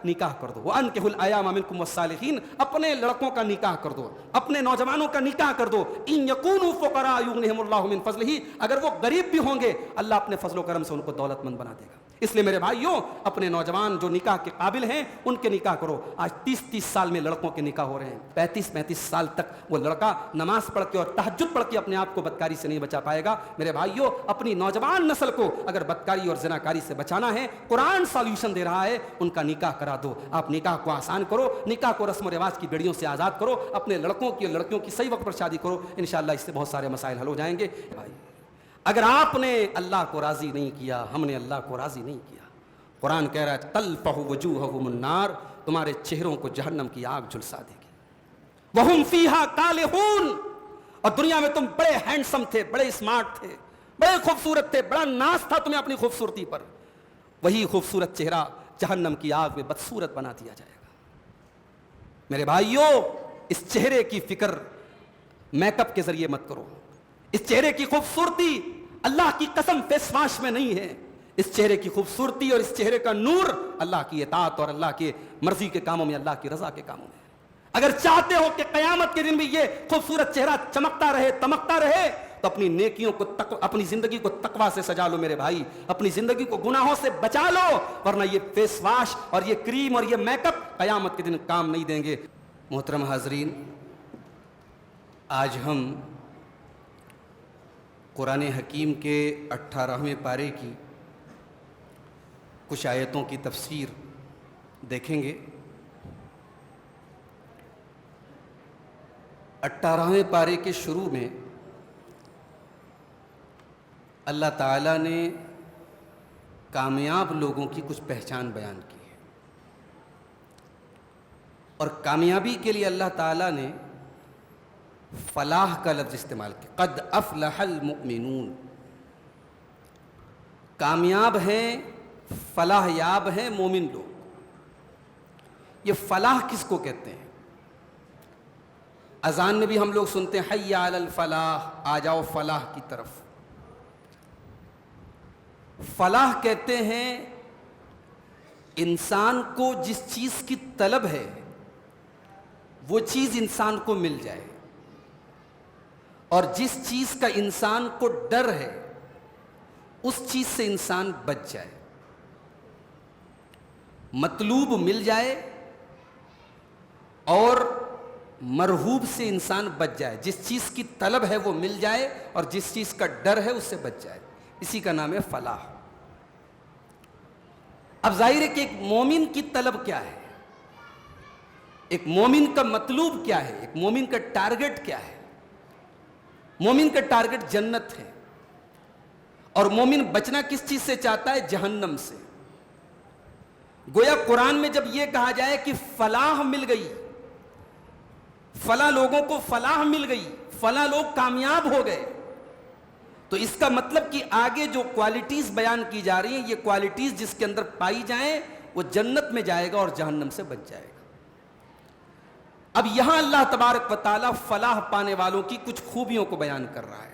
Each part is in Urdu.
نکاح کر دو. وَأَنْكِحُوا الْأَيَامَ مِنْكُمْ وَالصَّالِحِينَ, اپنے لڑکوں کا نکاح کر دو, اپنے نوجوانوں کا نکاح کر دو. إِن يَكُونُوا فُقَرَاءَ يُغْنِهِمُ اللَّهُ مِنْ فَضْلِهِ, اگر وہ غریب بھی ہوں گے اللہ اپنے فضل و کرم سے ان کو دولت مند بنا دے گا. اس لیے میرے بھائیوں, اپنے نوجوان جو نکاح کے قابل ہیں ان کے نکاح کرو. آج 30-30 سال میں لڑکوں کے نکاح ہو رہے ہیں. 35-35 سال تک وہ لڑکا نماز پڑھ کے اور تہجد پڑھ کے اپنے آپ کو بدکاری سے نہیں بچا پائے گا. میرے بھائیوں, اپنی نوجوان نسل کو اگر بدکاری اور زناکاری سے بچانا ہے, قرآن سالوشن دے رہا ہے, ان کا نکاح کرا دو. آپ نکاح کو آسان کرو, نکاح کو رسم و رواج کی بیڑیوں سے آزاد کرو, اپنے لڑکوں کی اور لڑکیوں کی صحیح وقت پر شادی کرو. انشاءاللہ اس سے بہت سارے مسائل حل ہو جائیں گے. اگر آپ نے اللہ کو راضی نہیں کیا, ہم نے اللہ کو راضی نہیں کیا, قرآن کہہ رہا ہے تلفح وجوہہم النار, تمہارے چہروں کو جہنم کی آگ جھلسا دے گی. وہم فیہا کالحون, اور دنیا میں تم بڑے ہینڈسم تھے, بڑے اسمارٹ تھے, بڑے خوبصورت تھے, بڑا ناز تھا تمہیں اپنی خوبصورتی پر, وہی خوبصورت چہرہ جہنم کی آگ میں بدصورت بنا دیا جائے گا. میرے بھائیوں, اس چہرے کی فکر میک اپ کے ذریعے مت کرو. اس چہرے کی خوبصورتی اللہ کی قسم فیس واش میں نہیں ہے. اس چہرے کی خوبصورتی اور اس چہرے کا نور اللہ کی اطاعت اور اللہ کی مرضی کے کاموں میں, اللہ کی رضا کے کاموں میں. اگر چاہتے ہو کہ قیامت کے دن بھی یہ خوبصورت چہرہ چمکتا رہے, تمکتا رہے, تو اپنی نیکیوں کو اپنی زندگی کو تقویٰ سے سجا لو میرے بھائی, اپنی زندگی کو گناہوں سے بچا لو, ورنہ یہ فیس واش اور یہ کریم اور یہ میک اپ قیامت کے دن کام نہیں دیں گے. محترم حاضرین, آج ہم قرآن حکیم کے 18ویں پارے کی کچھ آیتوں کی تفسیر دیکھیں گے. 18ویں پارے کے شروع میں اللہ تعالیٰ نے کامیاب لوگوں کی کچھ پہچان بیان کی ہے, اور کامیابی کے لیے اللہ تعالیٰ نے فلاح کا لفظ استعمال کیا. قد افلح المؤمنون, کامیاب ہیں, فلاح یاب ہیں مومن لوگ. یہ فلاح کس کو کہتے ہیں؟ اذان میں بھی ہم لوگ سنتے ہیں حی علی الفلاح, آ جاؤ فلاح کی طرف. فلاح کہتے ہیں انسان کو جس چیز کی طلب ہے وہ چیز انسان کو مل جائے, اور جس چیز کا انسان کو ڈر ہے اس چیز سے انسان بچ جائے. مطلوب مل جائے اور مرغوب سے انسان بچ جائے. جس چیز کی طلب ہے وہ مل جائے اور جس چیز کا ڈر ہے اس سے بچ جائے, اسی کا نام ہے فلاح. اب ظاہر ہے کہ ایک مومن کی طلب کیا ہے, ایک مومن کا مطلوب کیا ہے, ایک مومن کا ٹارگٹ کیا ہے. مومن کا ٹارگٹ جنت ہے, اور مومن بچنا کس چیز سے چاہتا ہے؟ جہنم سے. گویا قرآن میں جب یہ کہا جائے کہ فلاح مل گئی, فلاں لوگوں کو فلاح مل گئی, فلاں لوگ کامیاب ہو گئے, تو اس کا مطلب کہ آگے جو کوالٹیز بیان کی جا رہی ہیں, یہ کوالٹیز جس کے اندر پائی جائیں وہ جنت میں جائے گا اور جہنم سے بچ جائے گا. اب یہاں اللہ تبارک و تعالی فلاح پانے والوں کی کچھ خوبیوں کو بیان کر رہا ہے.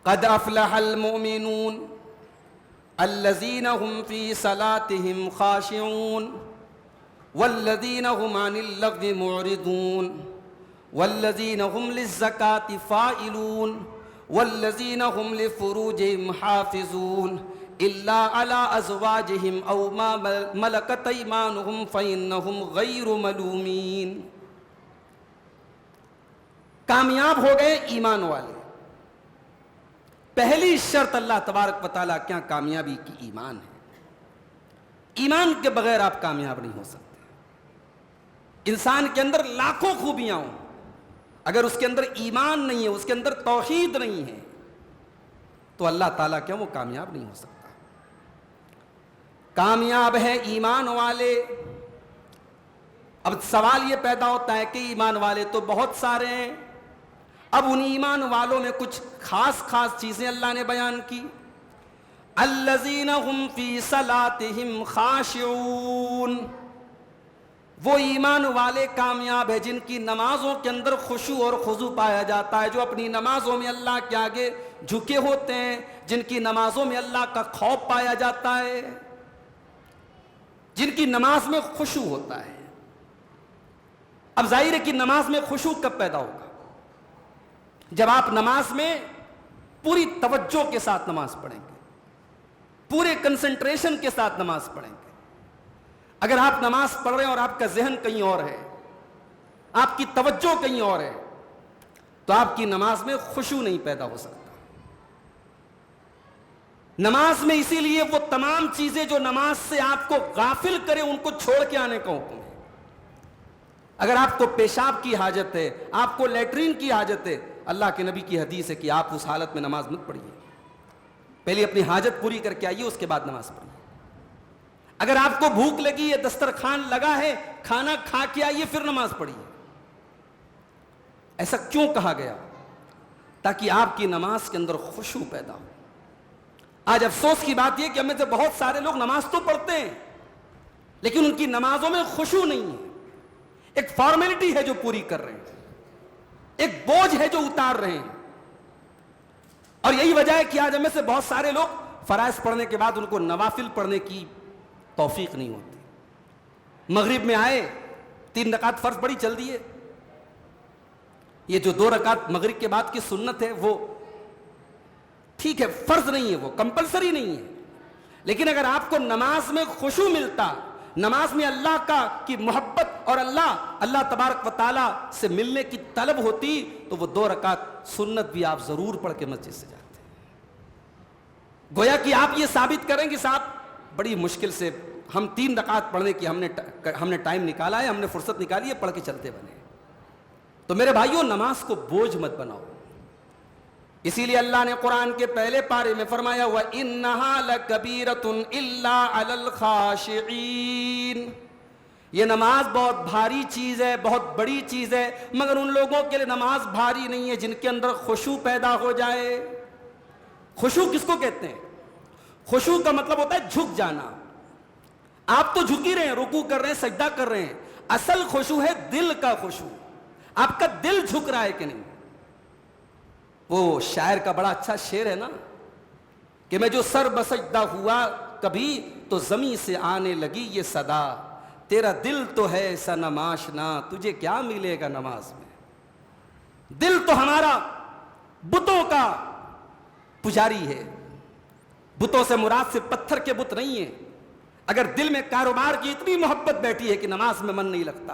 قد افلح المؤمنون الذین هم فی صلاتهم خاشعون والذین هم عن اللغو معرضون والذین هم للزکاة فاعلون والذین هم لفروجهم حافظون الا علی ازواجهم او ما ملکت ایمانهم فانهم غیر ملومین. کامیاب ہو گئے ایمان والے. پہلی شرط اللہ تبارک و تعالیٰ کیا کامیابی کی ایمان ہے. ایمان کے بغیر آپ کامیاب نہیں ہو سکتے. انسان کے اندر لاکھوں خوبیاں ہوں, اگر اس کے اندر ایمان نہیں ہے, اس کے اندر توحید نہیں ہے, تو اللہ تعالیٰ کیا وہ کامیاب نہیں ہو سکتا. کامیاب ہے ایمان والے. اب سوال یہ پیدا ہوتا ہے کہ ایمان والے تو بہت سارے ہیں, اب ان ایمان والوں میں کچھ خاص چیزیں اللہ نے بیان کی. الذین هم فی صلاتهم خاشعون, وہ ایمان والے کامیاب ہے جن کی نمازوں کے اندر خشوع اور خضوع پایا جاتا ہے, جو اپنی نمازوں میں اللہ کے آگے جھکے ہوتے ہیں, جن کی نمازوں میں اللہ کا خوف پایا جاتا ہے, جن کی نماز میں خشوع ہوتا ہے. اب ظاہر ہے کہ نماز میں خشوع کب پیدا ہوگا؟ جب آپ نماز میں پوری توجہ کے ساتھ نماز پڑھیں گے, پورے کنسنٹریشن کے ساتھ نماز پڑھیں گے. اگر آپ نماز پڑھ رہے ہیں اور آپ کا ذہن کہیں اور ہے, آپ کی توجہ کہیں اور ہے, تو آپ کی نماز میں خشوع نہیں پیدا ہو سکتا. نماز میں اسی لیے وہ تمام چیزیں جو نماز سے آپ کو غافل کرے ان کو چھوڑ کے آنے کا حکم ہے. اگر آپ کو پیشاب کی حاجت ہے, آپ کو لیٹرین کی حاجت ہے, اللہ کے نبی کی حدیث ہے کہ آپ اس حالت میں نماز مت پڑھیے, پہلے اپنی حاجت پوری کر کے آئیے, اس کے بعد نماز پڑھیے. اگر آپ کو بھوک لگی ہے, دسترخوان لگا ہے, کھانا کھا کے آئیے پھر نماز پڑھیے. ایسا کیوں کہا گیا؟ تاکہ آپ کی نماز کے اندر خشوع پیدا ہو. آج افسوس کی بات یہ کہ ہم میں سے بہت سارے لوگ نماز تو پڑھتے ہیں لیکن ان کی نمازوں میں خشوع نہیں ہے. ایک فارمیلٹی ہے جو پوری کر رہے ہیں, ایک بوجھ ہے جو اتار رہے ہیں. اور یہی وجہ ہے کہ آج ہم میں سے بہت سارے لوگ فرائض پڑھنے کے بعد ان کو نوافل پڑھنے کی توفیق نہیں ہوتی. مغرب میں آئے, 3 رکعت فرض پڑھی, چل دیے. یہ جو 2 رکعت مغرب کے بعد کی سنت ہے وہ ٹھیک ہے, فرض نہیں ہے, وہ کمپلسری نہیں ہے. لیکن اگر آپ کو نماز میں خشوع ملتا, نماز میں اللہ کی محبت اور اللہ تبارک و تعالیٰ سے ملنے کی طلب ہوتی, تو وہ 2 رکعت سنت بھی آپ ضرور پڑھ کے مسجد سے جاتے. گویا کہ آپ یہ ثابت کریں کہ صاحب بڑی مشکل سے ہم 3 رکعت پڑھنے کی ہم نے ٹائم نکالا ہے, ہم نے فرصت نکالی ہے, پڑھ کے چلتے بنے. تو میرے بھائیوں, نماز کو بوجھ مت بناؤ. اسی لیے اللہ نے قرآن کے پہلے پارے میں فرمایا وَإِنَّهَا لَكَبِيرَةٌ إِلَّا عَلَى الْخَاشِعِينَ, یہ نماز بہت بھاری چیز ہے, بہت بڑی چیز ہے, مگر ان لوگوں کے لیے نماز بھاری نہیں ہے جن کے اندر خشوع پیدا ہو جائے. خشوع کس کو کہتے ہیں؟ خشوع کا مطلب ہوتا ہے جھک جانا. آپ تو جھک ہی رہے ہیں, رکوع کر رہے ہیں, سجدہ کر رہے ہیں. اصل خشوع ہے دل کا خشوع. آپ کا دل جھک رہا ہے کہ نہیں؟ وہ شاعر کا بڑا اچھا شعر ہے نا کہ میں جو سر بسجدہ ہوا کبھی تو زمین سے آنے لگی یہ صدا, تیرا دل تو ہے صنم آشنا, تجھے کیا ملے گا نماز میں. دل تو ہمارا بتوں کا پجاری ہے. بتوں سے مراد سے پتھر کے بت نہیں ہیں. اگر دل میں کاروبار کی اتنی محبت بیٹھی ہے کہ نماز میں من نہیں لگتا,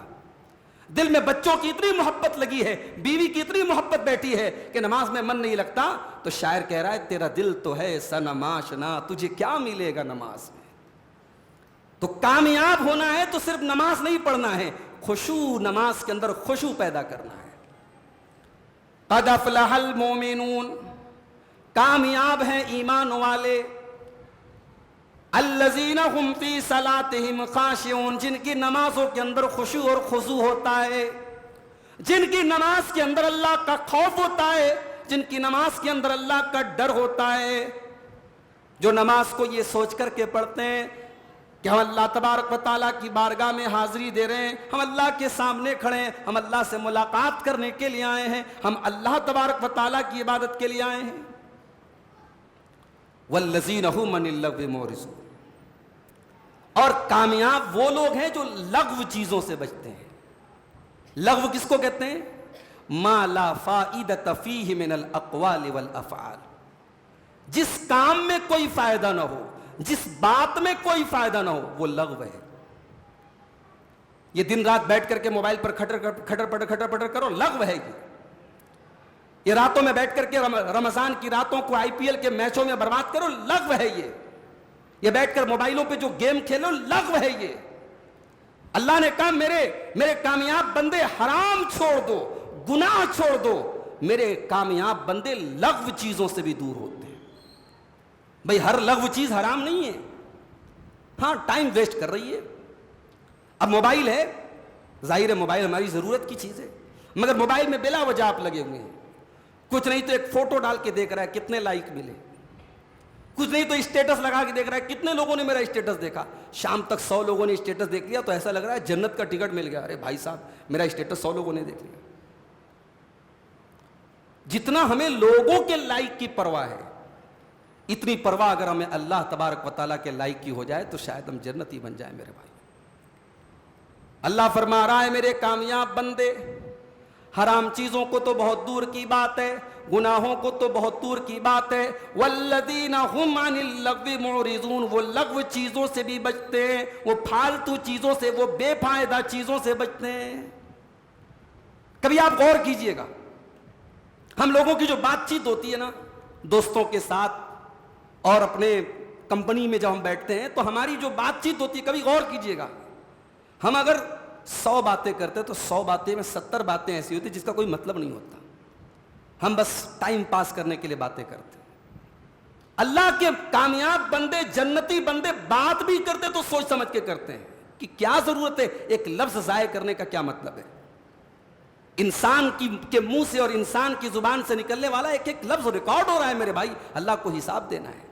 دل میں بچوں کی اتنی محبت لگی ہے, بیوی کی اتنی محبت بیٹھی ہے کہ نماز میں من نہیں لگتا, تو شاعر کہہ رہا ہے تیرا دل تو ہے صنم آشنا, تجھے کیا ملے گا نماز میں. تو کامیاب ہونا ہے تو صرف نماز نہیں پڑھنا ہے, خشوع, نماز کے اندر خشوع پیدا کرنا ہے. قد افلح المؤمنون, کامیاب ہیں ایمان والے. الذین هم فی صلاتہم خاشعون, جن کی نمازوں کے اندر خشوع اور خضوع ہوتا ہے, جن کی نماز کے اندر اللہ کا خوف ہوتا ہے, جن کی نماز کے اندر اللہ کا ڈر ہوتا ہے, جو نماز کو یہ سوچ کر کے پڑھتے ہیں کہ ہم اللہ تبارک و تعالیٰ کی بارگاہ میں حاضری دے رہے ہیں, ہم اللہ کے سامنے کھڑے ہیں, ہم اللہ سے ملاقات کرنے کے لیے آئے ہیں, ہم اللہ تبارک و تعالیٰ کی عبادت کے لیے آئے ہیں. والذین هم عن اللغو معرضون, اور کامیاب وہ لوگ ہیں جو لغو چیزوں سے بچتے ہیں. لغو کس کو کہتے ہیں؟ ما لا فائدۃ فیہ من الاقوال والافعال, جس کام میں کوئی فائدہ نہ ہو, جس بات میں کوئی فائدہ نہ ہو, وہ لغو ہے. یہ دن رات بیٹھ کر کے موبائل پر کھٹر پٹر کرو, لغو ہے. یہ راتوں میں بیٹھ کر کے رمضان کی راتوں کو آئی پی ایل کے میچوں میں برباد کرو, لغو ہے. یہ بیٹھ کر موبائلوں پہ جو گیم کھیلو, لغو ہے. یہ اللہ نے کہا میرے کامیاب بندے حرام چھوڑ دو, گناہ چھوڑ دو. میرے کامیاب بندے لغو چیزوں سے بھی دور ہوتے ہیں. بھئی ہر لغو چیز حرام نہیں ہے, ہاں ٹائم ویسٹ کر رہی ہے. اب موبائل ہے, ظاہر ہے موبائل ہماری ضرورت کی چیز ہے, مگر موبائل میں بلا وجہ آپ لگے ہوئے ہیں. کچھ نہیں تو ایک فوٹو ڈال کے دیکھ رہا ہے کتنے لائک ملے, کچھ نہیں تو اسٹیٹس لگا کے دیکھ رہا ہے کتنے لوگوں نے میرا اسٹیٹس دیکھا. شام تک 100 لوگوں نے اسٹیٹس دیکھ لیا تو ایسا لگ رہا ہے جنت کا ٹکٹ مل گیا. ارے بھائی صاحب میرا اسٹیٹس 100 لوگوں نے دیکھ لیا. جتنا ہمیں لوگوں کے لائک کی پرواہ ہے, اتنی پرواہ اگر ہمیں اللہ تبارک و تعالیٰ کے لائک کی ہو جائے تو شاید ہم جنتی بن جائیں میرے بھائی. اللہ فرما رہا ہے میرے کامیاب بندے، حرام چیزوں کو تو بہت دور کی بات ہے، گناہوں کو تو بہت دور کی بات ہے، والذین هم عن اللغو معرضون، وہ لغو چیزوں سے بھی بچتے ہیں، وہ پھالتو چیزوں سے، وہ بے فائدہ چیزوں سے بچتے ہیں۔ کبھی آپ غور کیجئے گا، ہم لوگوں کی جو بات چیت ہوتی ہے نا دوستوں کے ساتھ اور اپنے کمپنی میں جب ہم بیٹھتے ہیں تو ہماری جو بات چیت ہوتی ہے، کبھی غور کیجئے گا، ہم اگر 100 باتیں کرتے تو 100 باتیں میں 70 باتیں ایسی ہوتی جس کا کوئی مطلب نہیں ہوتا، ہم بس ٹائم پاس کرنے کے لیے باتیں کرتے ہیں۔ اللہ کے کامیاب بندے، جنتی بندے بات بھی کرتے تو سوچ سمجھ کے کرتے ہیں کہ کیا ضرورت ہے ایک لفظ ضائع کرنے کا، کیا مطلب ہے؟ انسان کے منہ سے اور انسان کی زبان سے نکلنے والا ایک ایک لفظ ریکارڈ ہو رہا ہے میرے بھائی، اللہ کو حساب دینا ہے۔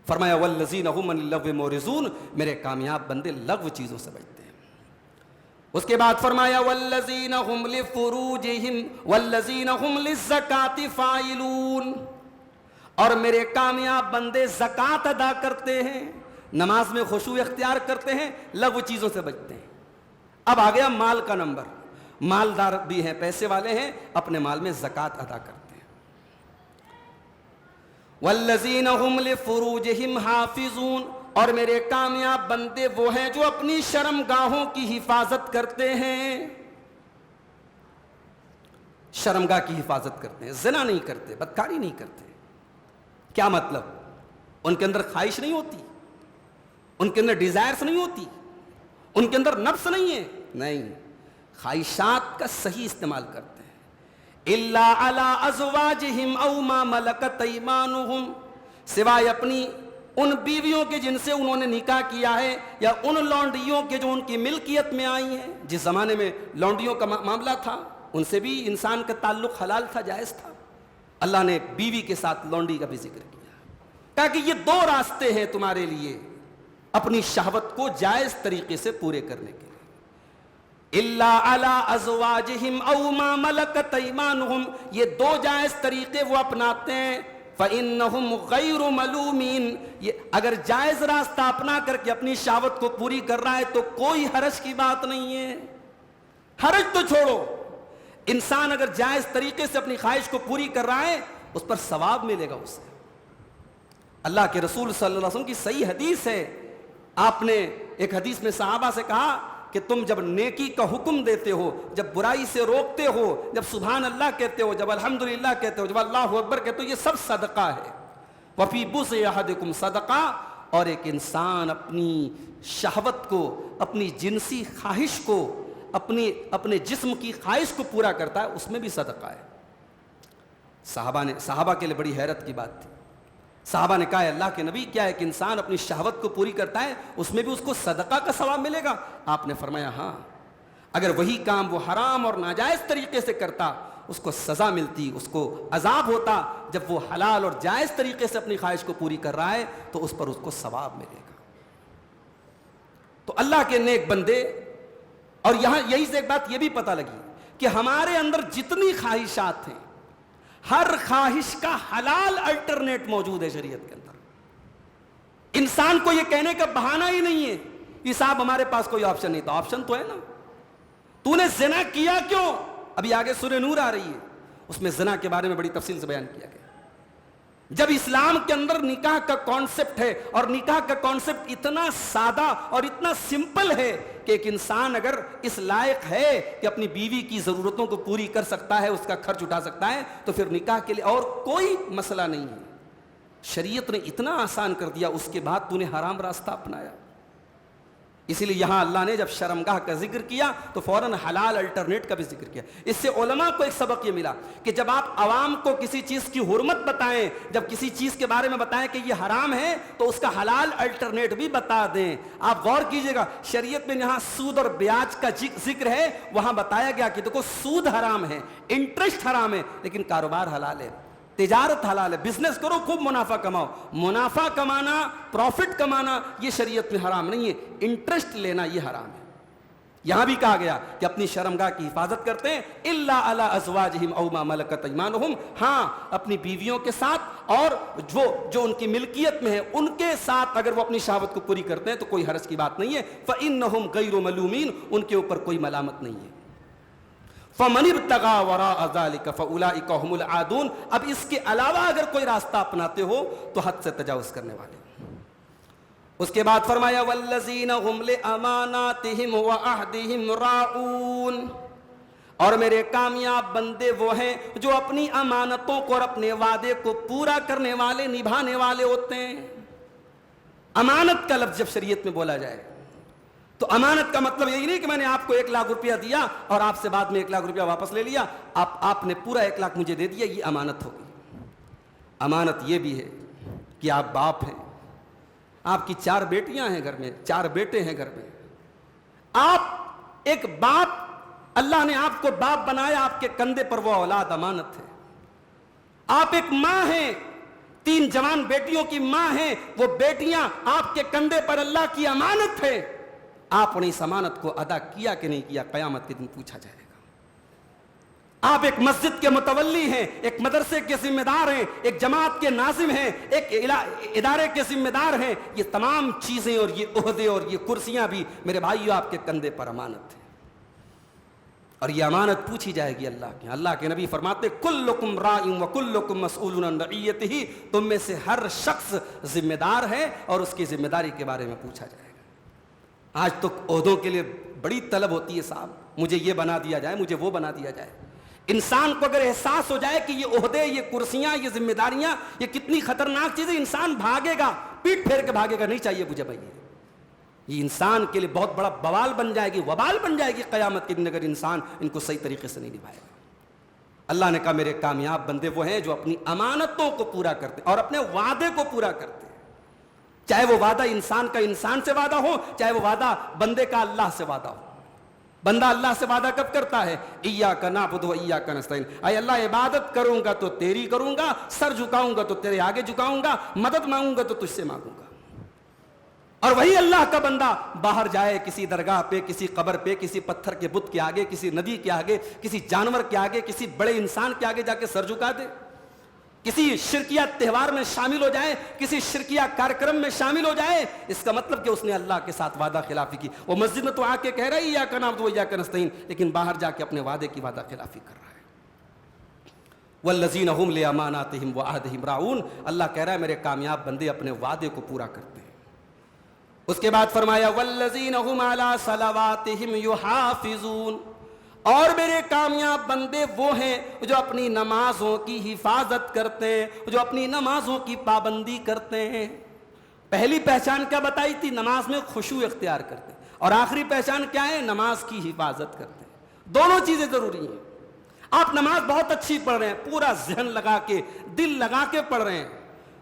فرمایا والذین هم عن اللغو معرضون، میرے کامیاب بندے لغو چیزوں سے بچتے ہیں۔ اس کے بعد فرمایا والذین هم لفروجہم والذین هم للزکاۃ فاعلون، اور میرے کامیاب بندے زکوٰۃ ادا کرتے ہیں، نماز میں خشوع اختیار کرتے ہیں، لغو چیزوں سے بچتے ہیں۔ اب آ گیا مال کا نمبر، مالدار بھی ہیں، پیسے والے ہیں، اپنے مال میں زکوٰۃ ادا کرتے ہیں۔ والذین هم لفروجہم حافظون، اور میرے کامیاب بندے وہ ہیں جو اپنی شرمگاہوں کی حفاظت کرتے ہیں، شرمگاہ کی حفاظت کرتے ہیں، زنا نہیں کرتے، بدکاری نہیں کرتے۔ کیا مطلب؟ ان کے اندر خواہش نہیں ہوتی، ان کے اندر ڈیزائرز نہیں ہوتی، ان کے اندر نفس نہیں ہے، نہیں، خواہشات کا صحیح استعمال کرتے ہیں۔ الا علی ازواجہم او ما ملکت ایمانہم، سوائے اپنی ان بیویوں کے جن سے انہوں نے نکاح کیا ہے، یا ان لونڈیوں کے جو ان کی ملکیت میں آئی ہیں۔ جس زمانے میں لونڈیوں کا معاملہ تھا ان سے بھی انسان کا تعلق حلال تھا، جائز تھا، اللہ نے بیوی کے ساتھ لونڈی کا بھی ذکر کیا تاکہ یہ 2 راستے ہیں تمہارے لیے اپنی شہوت کو جائز طریقے سے پورے کرنے کے لیے۔ الا علی ازواجہم او ما ملکت ایمانہم، یہ 2 جائز طریقے وہ اپناتے ہیں۔ فإنہم غیر ملومین، یہ اگر جائز راستہ اپنا کر کے اپنی شہوت کو پوری کر رہا ہے تو کوئی حرج کی بات نہیں ہے۔ حرج تو چھوڑو، انسان اگر جائز طریقے سے اپنی خواہش کو پوری کر رہا ہے اس پر ثواب ملے گا اسے۔ اللہ کے رسول صلی اللہ علیہ وسلم کی صحیح حدیث ہے، آپ نے ایک حدیث میں صحابہ سے کہا کہ تم جب نیکی کا حکم دیتے ہو، جب برائی سے روکتے ہو، جب سبحان اللہ کہتے ہو، جب الحمدللہ کہتے ہو، جب اللہ اکبر کہتے ہو، یہ سب صدقہ ہے۔ وفی بُضْعِ احدکم صدقہ، اور ایک انسان اپنی شہوت کو، اپنی جنسی خواہش کو، اپنے جسم کی خواہش کو پورا کرتا ہے، اس میں بھی صدقہ ہے۔ صحابہ کے لیے بڑی حیرت کی بات تھی۔ صحابہ نے کہا اللہ کے نبی، کیا ایک انسان اپنی شہوت کو پوری کرتا ہے اس میں بھی اس کو صدقہ کا ثواب ملے گا؟ آپ نے فرمایا ہاں، اگر وہی کام وہ حرام اور ناجائز طریقے سے کرتا اس کو سزا ملتی، اس کو عذاب ہوتا، جب وہ حلال اور جائز طریقے سے اپنی خواہش کو پوری کر رہا ہے تو اس پر اس کو ثواب ملے گا۔ تو اللہ کے نیک بندے، اور یہاں یہی سے ایک بات یہ بھی پتہ لگی کہ ہمارے اندر جتنی خواہشات ہیں ہر خواہش کا حلال الٹرنیٹ موجود ہے شریعت کے اندر۔ انسان کو یہ کہنے کا بہانہ ہی نہیں ہے کہ صاحب ہمارے پاس کوئی آپشن نہیں تھا، آپشن تو ہے نا، تو نے زنا کیا کیوں؟ ابھی آگے سورہ نور آ رہی ہے، اس میں زنا کے بارے میں بڑی تفصیل سے بیان کیا گیا۔ جب اسلام کے اندر نکاح کا کانسیپٹ ہے، اور نکاح کا کانسیپٹ اتنا سادہ اور اتنا سمپل ہے کہ ایک انسان اگر اس لائق ہے کہ اپنی بیوی کی ضرورتوں کو پوری کر سکتا ہے، اس کا خرچ اٹھا سکتا ہے، تو پھر نکاح کے لیے اور کوئی مسئلہ نہیں ہے۔ شریعت نے اتنا آسان کر دیا، اس کے بعد تو نے حرام راستہ اپنایا۔ اسی لیے یہاں اللہ نے جب شرمگاہ کا ذکر کیا تو فوراً حلال الٹرنیٹ کا بھی ذکر کیا۔ اس سے علماء کو ایک سبق یہ ملا کہ جب آپ عوام کو کسی چیز کی حرمت بتائیں، جب کسی چیز کے بارے میں بتائیں کہ یہ حرام ہے تو اس کا حلال الٹرنیٹ بھی بتا دیں۔ آپ غور کیجئے گا، شریعت میں جہاں سود اور بیاج کا ذکر ہے وہاں بتایا گیا کہ دیکھو سود حرام ہے، انٹرسٹ حرام ہے، لیکن کاروبار حلال ہے، تجارت حلال ہے، بزنس کرو، خوب منافع کماؤ۔ منافع کمانا، پروفٹ کمانا یہ شریعت میں حرام نہیں ہے، انٹرسٹ لینا یہ حرام ہے۔ یہاں بھی کہا گیا کہ اپنی شرمگاہ کی حفاظت کرتے ہیں الا علی ازواجہم او ما ملکت ایمانہم، ہاں اپنی بیویوں کے ساتھ اور جو ان کی ملکیت میں ہے ان کے ساتھ اگر وہ اپنی شہوت کو پوری کرتے ہیں تو کوئی حرج کی بات نہیں ہے، فانہم غیر ملومین، ان کے اوپر کوئی ملامت نہیں ہے۔ فمن ابتغى وراء ذلك فاولئک هم العادون، اب اس کے علاوہ اگر کوئی راستہ اپناتے ہو تو حد سے تجاوز کرنے والے۔ اس کے بعد فرمایا والذین هم لاماناتهم وعہدهم راعون، اور میرے کامیاب بندے وہ ہیں جو اپنی امانتوں کو اور اپنے وعدے کو پورا کرنے والے، نبھانے والے ہوتے ہیں۔ امانت کا لفظ جب شریعت میں بولا جائے تو امانت کا مطلب یہی نہیں کہ میں نے آپ کو 1 لاکھ روپیہ دیا اور آپ سے بعد میں 1 لاکھ روپیہ واپس لے لیا، آپ نے پورا 1 لاکھ مجھے دے دیا، یہ امانت ہوگی۔ امانت یہ بھی ہے کہ آپ باپ ہیں، آپ کی 4 بیٹیاں ہیں گھر میں، 4 بیٹے ہیں گھر میں، آپ ایک باپ، اللہ نے آپ کو باپ بنایا، آپ کے کندھے پر وہ اولاد امانت ہے۔ آپ ایک ماں ہیں، 3 جوان بیٹیوں کی ماں ہیں، وہ بیٹیاں آپ کے کندھے پر اللہ کی امانت ہے، آپ نے اس امانت کو ادا کیا کہ نہیں کیا، قیامت کے دن پوچھا جائے گا۔ آپ ایک مسجد کے متولی ہیں، ایک مدرسے کے ذمہ دار ہیں، ایک جماعت کے ناظم ہیں، ایک ادارے کے ذمہ دار ہیں، یہ تمام چیزیں اور یہ عہدے اور یہ کرسیاں بھی میرے بھائیو آپ کے کندھے پر امانت ہیں، اور یہ امانت پوچھی جائے گی اللہ کے۔ اللہ کے نبی فرماتے کلکم راع وکلکم مسئول عن رعیتہ، تم میں سے ہر شخص ذمہ دار ہے اور اس کی ذمہ داری کے بارے میں پوچھا جائے گا۔ آج تو عہدوں کے لیے بڑی طلب ہوتی ہے، صاحب مجھے یہ بنا دیا جائے، مجھے وہ بنا دیا جائے۔ انسان کو اگر احساس ہو جائے کہ یہ عہدے، یہ کرسیاں، یہ ذمہ داریاں، یہ کتنی خطرناک چیزیں، انسان بھاگے گا، پیٹ پھیر کے بھاگے گا، نہیں چاہیے مجھے بھائی، یہ انسان کے لیے بہت بڑا بوال بن جائے گی، وبال بن جائے گی قیامت کے دن اگر انسان ان کو صحیح طریقے سے نہیں نبھائے گا۔ اللہ نے کہا میرے کامیاب بندے وہ ہیں جو اپنی امانتوں کو پورا کرتے اور اپنے وعدے کو پورا کرتے، چاہے وہ وعدہ انسان کا انسان سے وعدہ ہو، چاہے وہ وعدہ بندے کا اللہ سے وعدہ ہو۔ بندہ اللہ سے وعدہ کب کرتا ہے؟ ایاک نعبد و ایاک نستعین، اے اللہ عبادت کروں گا تو تیری کروں گا، سر جھکاؤں گا تو تیرے آگے جھکاؤں گا، مدد مانگوں گا تو تجھ سے مانگوں گا۔ اور وہی اللہ کا بندہ باہر جائے کسی درگاہ پہ، کسی قبر پہ، کسی پتھر کے بت کے آگے، کسی ندی کے آگے، کسی جانور کے آگے، کسی بڑے انسان کے آگے جا کے سر جھکا دے، کسی شرکیہ تہوار میں شامل ہو جائے، کسی شرکیہ کارکرم میں شامل ہو جائے، اس کا مطلب کہ اس نے اللہ کے ساتھ وعدہ خلافی کی۔ وہ مسجد میں تو آ کے کہہ رہا ہے ایاک نعبد و ایاک نستعین، لیکن باہر جا کے اپنے وعدے کی وعدہ خلافی کر رہا ہے۔ والذین هم لاماناتہم وعہدہم راعون، اللہ کہہ رہا ہے میرے کامیاب بندے اپنے وعدے کو پورا کرتے ہیں۔ اس کے بعد فرمایا والذین هم علی صلواتہم یحافظون، اور میرے کامیاب بندے وہ ہیں جو اپنی نمازوں کی حفاظت کرتے ہیں، جو اپنی نمازوں کی پابندی کرتے ہیں۔ پہلی پہچان کیا بتائی تھی؟ نماز میں خشوع اختیار کرتے ہیں، اور آخری پہچان کیا ہے؟ نماز کی حفاظت کرتے ہیں۔ دونوں چیزیں ضروری ہیں۔ آپ نماز بہت اچھی پڑھ رہے ہیں، پورا ذہن لگا کے، دل لگا کے پڑھ رہے ہیں،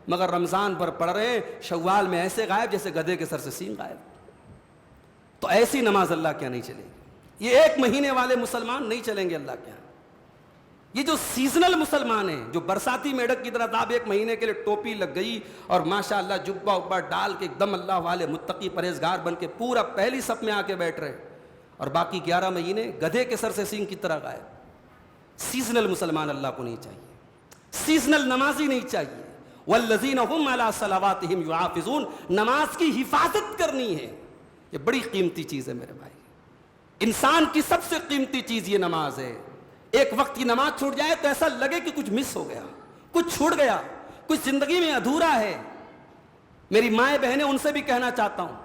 مگر رمضان پر پڑھ رہے ہیں، شوال میں ایسے غائب جیسے گدھے کے سر سے سینگ غائب، تو ایسی نماز اللہ کیا نہیں چلے گی۔ یہ 1 مہینے والے مسلمان نہیں چلیں گے اللہ کے یہاں۔ یہ جو سیزنل مسلمان ہیں، جو برساتی میڈک کی طرح صاحب 1 مہینے کے لیے ٹوپی لگ گئی اور ماشاءاللہ جبہ اوپر ڈال کے ایک دم اللہ والے متقی پرہیزگار بن کے پورا پہلی صف میں آ کے بیٹھ رہے، اور باقی 11 مہینے گدھے کے سر سے سینگ کی طرح غائب۔ سیزنل مسلمان اللہ کو نہیں چاہیے، سیزنل نمازی نہیں چاہیے۔ والذین هم علی صلواتہم یحافظون، نماز کی حفاظت کرنی ہے، یہ بڑی قیمتی چیز ہے میرے بھائی۔ انسان کی سب سے قیمتی چیز یہ نماز ہے۔ ایک وقت کی نماز چھوٹ جائے تو ایسا لگے کہ کچھ مس ہو گیا، کچھ چھوٹ گیا، کچھ زندگی میں ادھورا ہے۔ میری مائیں بہنیں، ان سے بھی کہنا چاہتا ہوں،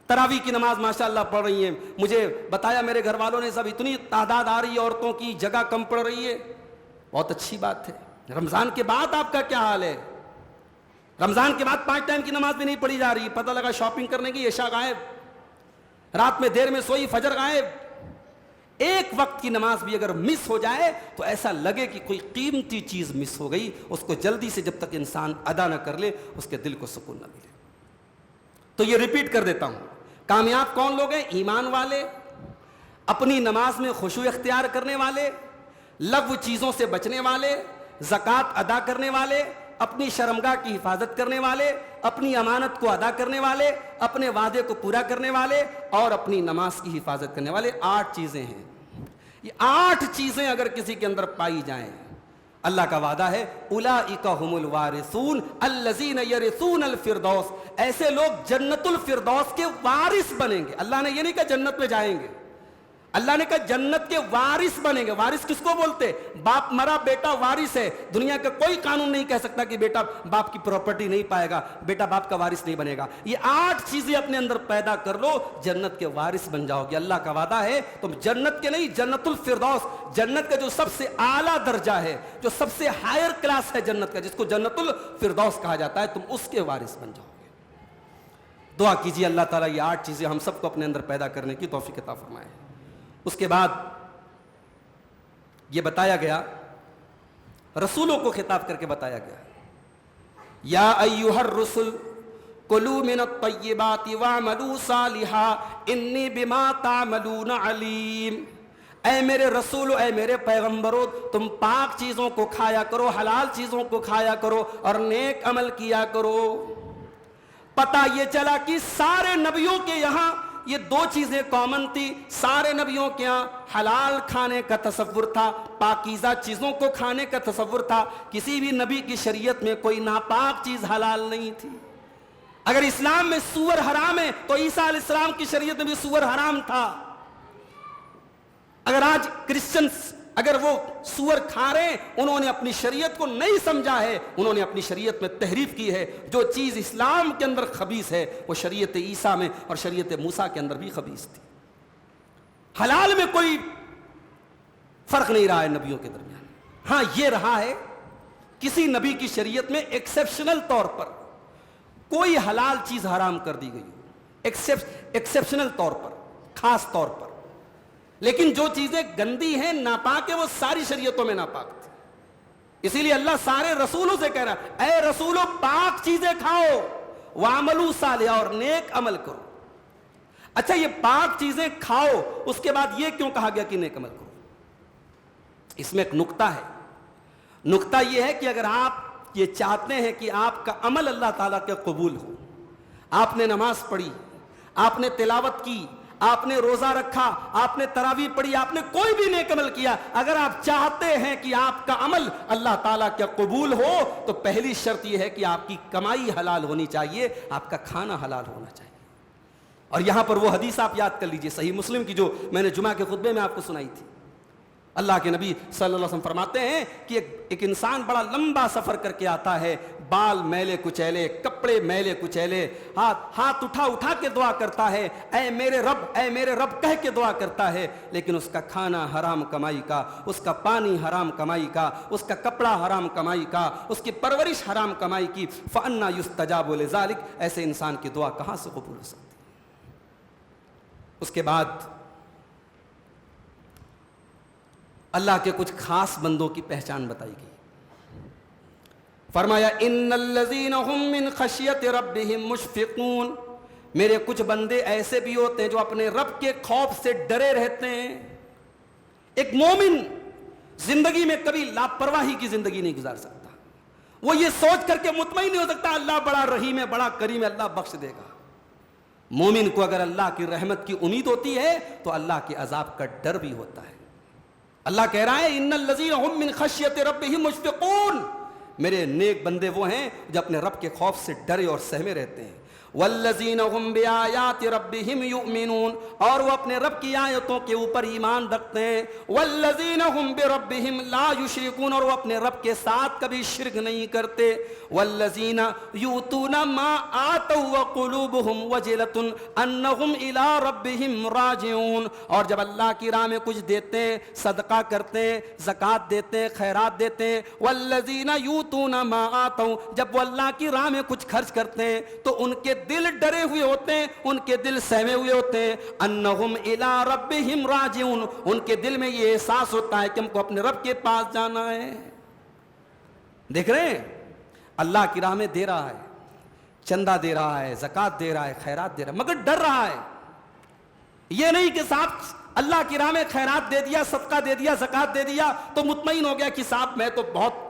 تراویح کی نماز ماشاءاللہ پڑھ رہی ہیں، مجھے بتایا میرے گھر والوں نے سب اتنی تعداد آ رہی ہے عورتوں کی، جگہ کم پڑ رہی ہے، بہت اچھی بات ہے۔ رمضان کے بعد آپ کا کیا حال ہے؟ رمضان کے بعد 5 ٹائم کی نماز بھی نہیں پڑھی جا رہی، پتہ لگا شاپنگ کرنے کی عشاء غائب، رات میں دیر میں سوئی فجر غائب۔ ایک وقت کی نماز بھی اگر مس ہو جائے تو ایسا لگے کہ کوئی قیمتی چیز مس ہو گئی، اس کو جلدی سے جب تک انسان ادا نہ کر لے اس کے دل کو سکون نہ ملے۔ تو یہ ریپیٹ کر دیتا ہوں، کامیاب کون لوگ ہیں؟ ایمان والے، اپنی نماز میں خشوع اختیار کرنے والے، لغو چیزوں سے بچنے والے، زکوٰۃ ادا کرنے والے، اپنی شرمگاہ کی حفاظت کرنے والے، اپنی امانت کو ادا کرنے والے، اپنے وعدے کو پورا کرنے والے اور اپنی نماز کی حفاظت کرنے والے۔ 8 چیزیں ہیں۔ یہ 8 چیزیں اگر کسی کے اندر پائی جائیں، اللہ کا وعدہ ہے اولئک ھم الوارثون الذین یرثون الفردوس، ایسے لوگ جنت الفردوس کے وارث بنیں گے۔ اللہ نے یہ نہیں کہا جنت میں جائیں گے، اللہ نے کہا جنت کے وارث بنیں گے۔ وارث کس کو بولتے؟ باپ مرا بیٹا وارث ہے۔ دنیا کا کوئی قانون نہیں کہہ سکتا کہ بیٹا باپ کی پراپرٹی نہیں پائے گا، بیٹا باپ کا وارث نہیں بنے گا۔ یہ 8 چیزیں اپنے اندر پیدا کر لو، جنت کے وارث بن جاؤ گے۔ اللہ کا وعدہ ہے تم جنت کے نہیں، جنت الفردوس، جنت کا جو سب سے اعلیٰ درجہ ہے، جو سب سے ہائر کلاس ہے جنت کا، جس کو جنت الفردوس کہا جاتا ہے، تم اس کے وارث بن جاؤ گے۔ دعا کیجیے اللہ تعالیٰ یہ 8 چیزیں ہم سب کو اپنے اندر پیدا کرنے کی توفیق عطا فرمائے۔ اس کے بعد یہ بتایا گیا، رسولوں کو خطاب کر کے بتایا گیا، یا ایھا الرسل کلوا من الطیبات واعملوا صالحا انی بما تعملون علیم۔ اے میرے رسولو، اے میرے پیغمبرو، تم پاک چیزوں کو کھایا کرو، حلال چیزوں کو کھایا کرو اور نیک عمل کیا کرو۔ پتہ یہ چلا کہ سارے نبیوں کے یہاں یہ 2 چیزیں کامن تھی۔ سارے نبیوں کے یہاں حلال کھانے کا تصور تھا، پاکیزہ چیزوں کو کھانے کا تصور تھا۔ کسی بھی نبی کی شریعت میں کوئی ناپاک چیز حلال نہیں تھی۔ اگر اسلام میں سور حرام ہے تو عیسیٰ علیہ السلام کی شریعت میں بھی سور حرام تھا۔ اگر آج کرسچنز اگر وہ سور کھا رہے ہیں، انہوں نے اپنی شریعت کو نہیں سمجھا ہے، انہوں نے اپنی شریعت میں تحریف کی ہے۔ جو چیز اسلام کے اندر خبیث ہے وہ شریعت عیسیٰ میں اور شریعت موسیٰ کے اندر بھی خبیث تھی۔ حلال میں کوئی فرق نہیں رہا ہے نبیوں کے درمیان۔ ہاں یہ رہا ہے کسی نبی کی شریعت میں ایکسیپشنل طور پر کوئی حلال چیز حرام کر دی گئی ہو، ایکسیپشنل طور پر، خاص طور پر۔ لیکن جو چیزیں گندی ہیں، ناپاک ہیں، وہ ساری شریعتوں میں ناپاک تھی۔ اسی لیے اللہ سارے رسولوں سے کہہ رہا ہے اے رسولوں پاک چیزیں کھاؤ، وعملوا صالحا، اور نیک عمل کرو۔ اچھا یہ پاک چیزیں کھاؤ، اس کے بعد یہ کیوں کہا گیا کہ نیک عمل کرو؟ اس میں ایک نقطہ ہے۔ نقطہ یہ ہے کہ اگر آپ یہ چاہتے ہیں کہ آپ کا عمل اللہ تعالیٰ کے قبول ہو، آپ نے نماز پڑھی، آپ نے تلاوت کی، آپ نے روزہ رکھا، آپ نے تراویح پڑھی، آپ نے کوئی بھی نیک عمل کیا، اگر آپ چاہتے ہیں کہ آپ کا عمل اللہ تعالیٰ کا قبول ہو تو پہلی شرط یہ ہے کہ آپ کی کمائی حلال ہونی چاہیے، آپ کا کھانا حلال ہونا چاہیے۔ اور یہاں پر وہ حدیث آپ یاد کر لیجئے، صحیح مسلم کی، جو میں نے جمعہ کے خطبے میں آپ کو سنائی تھی۔ اللہ کے نبی صلی اللہ علیہ وسلم فرماتے ہیں کہ ایک انسان بڑا لمبا سفر کر کے آتا ہے، بال میلے کچیلے، کپڑے میلے کچیلے، ہاتھ اٹھا کے دعا کرتا ہے، اے میرے رب، اے میرے رب کہہ کے دعا کرتا ہے، لیکن اس کا کھانا حرام کمائی کا، اس کا پانی حرام کمائی کا، اس کا کپڑا حرام کمائی کا، اس کی پرورش حرام کمائی کی، فَأَنَّا يُسْتَجَابُ لِذَلِكَ، ایسے انسان کی دعا کہاں سے قبول ہو سکتی؟ اس کے بعد اللہ کے کچھ خاص بندوں کی پہچان بتائی گئی۔ فرمایا ان الذین هم من خشیت ربهم مشفقون، میرے کچھ بندے ایسے بھی ہوتے ہیں جو اپنے رب کے خوف سے ڈرے رہتے ہیں۔ ایک مومن زندگی میں کبھی لاپرواہی کی زندگی نہیں گزار سکتا، وہ یہ سوچ کر کے مطمئن نہیں ہو سکتا اللہ بڑا رحیم ہے، بڑا کریم ہے، اللہ بخش دے گا۔ مومن کو اگر اللہ کی رحمت کی امید ہوتی ہے تو اللہ کے عذاب کا ڈر بھی ہوتا ہے۔ اللہ کہہ رہا ہے ان الذین هم من خشیت ربهم مشفقون، میرے نیک بندے وہ ہیں جو اپنے رب کے خوف سے ڈرے اور سہمے رہتے ہیں۔ والذین هم بآیات ربهم یؤمنون، اور وہ اپنے رب کی آیتوں کے اوپر ایمان رکھتے ہیں۔ والذین هم بربهم لا یشرکون، اور وہ اپنے رب کے ساتھ کبھی شرک نہیں کرتے۔ والذین یؤتون ما آتوا وقلوبهم وجلۃ انہم الی ربهم راجعون، اور جب اللہ کی راہ میں کچھ دیتے ہیں، صدقہ کرتے ہیں، زکوٰۃ دیتے ہیں، خیرات دیتے ہیں۔ والذین یؤتون ما آتوا، جب وہ اللہ کی راہ میں کچھ خرچ کرتے ہیں تو ان کے دل ڈرے ہوئے ہوتے ہیں، ان کے دل سہمے ہوئے ہوتے ہیں۔ انہم الی ربهم راجعون، ان کے دل میں یہ احساس ہوتا ہے کہ ہم کو اپنے رب کے پاس جانا ہے۔ دیکھ رہے ہیں اللہ کی راہ میں دے رہا ہے، چندہ دے رہا ہے، زکوٰۃ دے رہا ہے، خیرات دے رہا ہے، مگر ڈر رہا ہے۔ یہ نہیں کہ صاحب اللہ کی راہ میں خیرات دے دیا، صدقہ دے دیا، زکوٰۃ دے دیا تو مطمئن ہو گیا کہ صاحب میں تو بہت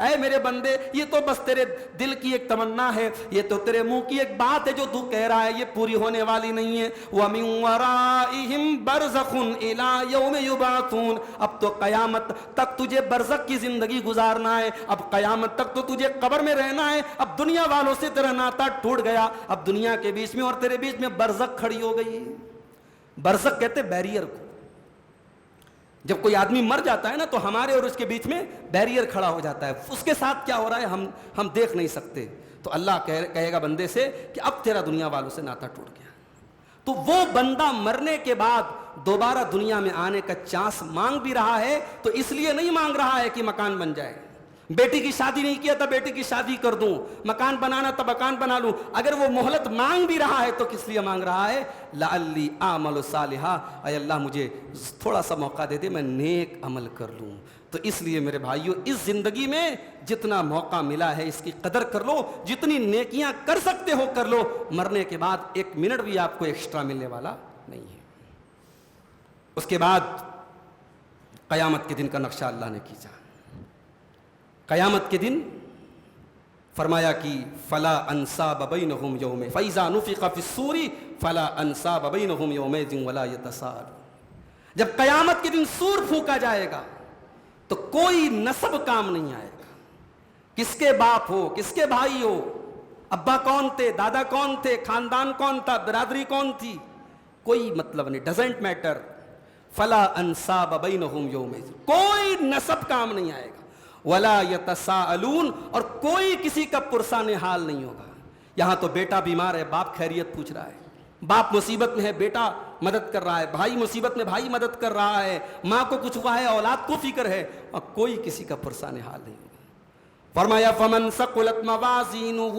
اے میرے بندے یہ تو بس تیرے دل کی ایک تمنا ہے, یہ تو تیرے منہ کی ایک بات ہے جو تو کہہ رہا ہے, یہ پوری ہونے والی نہیں ہے. وَمِن وَرَائِهِمْ بَرْزَخٌ إِلَىٰ يَوْمِ يُبْعَثُونَ, اب تو قیامت تک تجھے برزخ کی زندگی گزارنا ہے, اب قیامت تک تو تجھے قبر میں رہنا ہے. اب دنیا والوں سے تیرا ناتا ٹوٹ گیا, اب دنیا کے بیچ میں اور تیرے بیچ میں برزخ کھڑی ہو گئی. برزخ کہتے بیریئر کو. جب کوئی آدمی مر جاتا ہے نا تو ہمارے اور اس کے بیچ میں بیریئر کھڑا ہو جاتا ہے, اس کے ساتھ کیا ہو رہا ہے ہم دیکھ نہیں سکتے. تو اللہ کہے گا بندے سے کہ اب تیرا دنیا والوں سے ناتا ٹوٹ گیا. تو وہ بندہ مرنے کے بعد دوبارہ دنیا میں آنے کا چانس مانگ بھی رہا ہے, تو اس لیے نہیں مانگ رہا ہے کہ مکان بن جائے. بیٹی کی شادی نہیں کیا تھا بیٹی کی شادی کر دوں, مکان بنانا تھا مکان بنا لوں. اگر وہ مہلت مانگ بھی رہا ہے تو کس لیے مانگ رہا ہے؟ لعلی اعمل صالحا, اے اللہ مجھے تھوڑا سا موقع دے دے میں نیک عمل کر لوں. تو اس لیے میرے بھائیو اس زندگی میں جتنا موقع ملا ہے اس کی قدر کر لو, جتنی نیکیاں کر سکتے ہو کر لو. مرنے کے بعد ایک منٹ بھی آپ کو ایکسٹرا ملنے والا نہیں ہے. اس کے بعد قیامت کے دن کا نقشہ اللہ نے کھینچا. قیامت کے دن فرمایا کہ فلا انصاب بینہم یوم فاذا نفخ فی الصور فلا انصاب بینہم یومئذ ولا یتساءلون. جب قیامت کے دن سور پھونکا جائے گا تو کوئی نسب کام نہیں آئے گا. کس کے باپ ہو, کس کے بھائی ہو, ابا کون تھے, دادا کون تھے, خاندان کون تھا, برادری کون تھی, کوئی مطلب نہیں, ڈزنٹ میٹر. فلا انصاب بینہم یومئذ, کوئی نسب کام نہیں آئے گا. ولا یتساءلون, اور کوئی کسی کا پرسان حال نہیں ہوگا. یہاں تو بیٹا بیمار ہے باپ خیریت پوچھ رہا ہے, باپ مصیبت میں ہے بیٹا مدد کر رہا ہے, بھائی مصیبت میں بھائی مدد کر رہا ہے, ماں کو کچھ ہوا ہے اولاد کو فکر ہے, اور کوئی کسی کا پرسان حال نہیں ہوگا. فرمایا فمن ثقلت موازینہ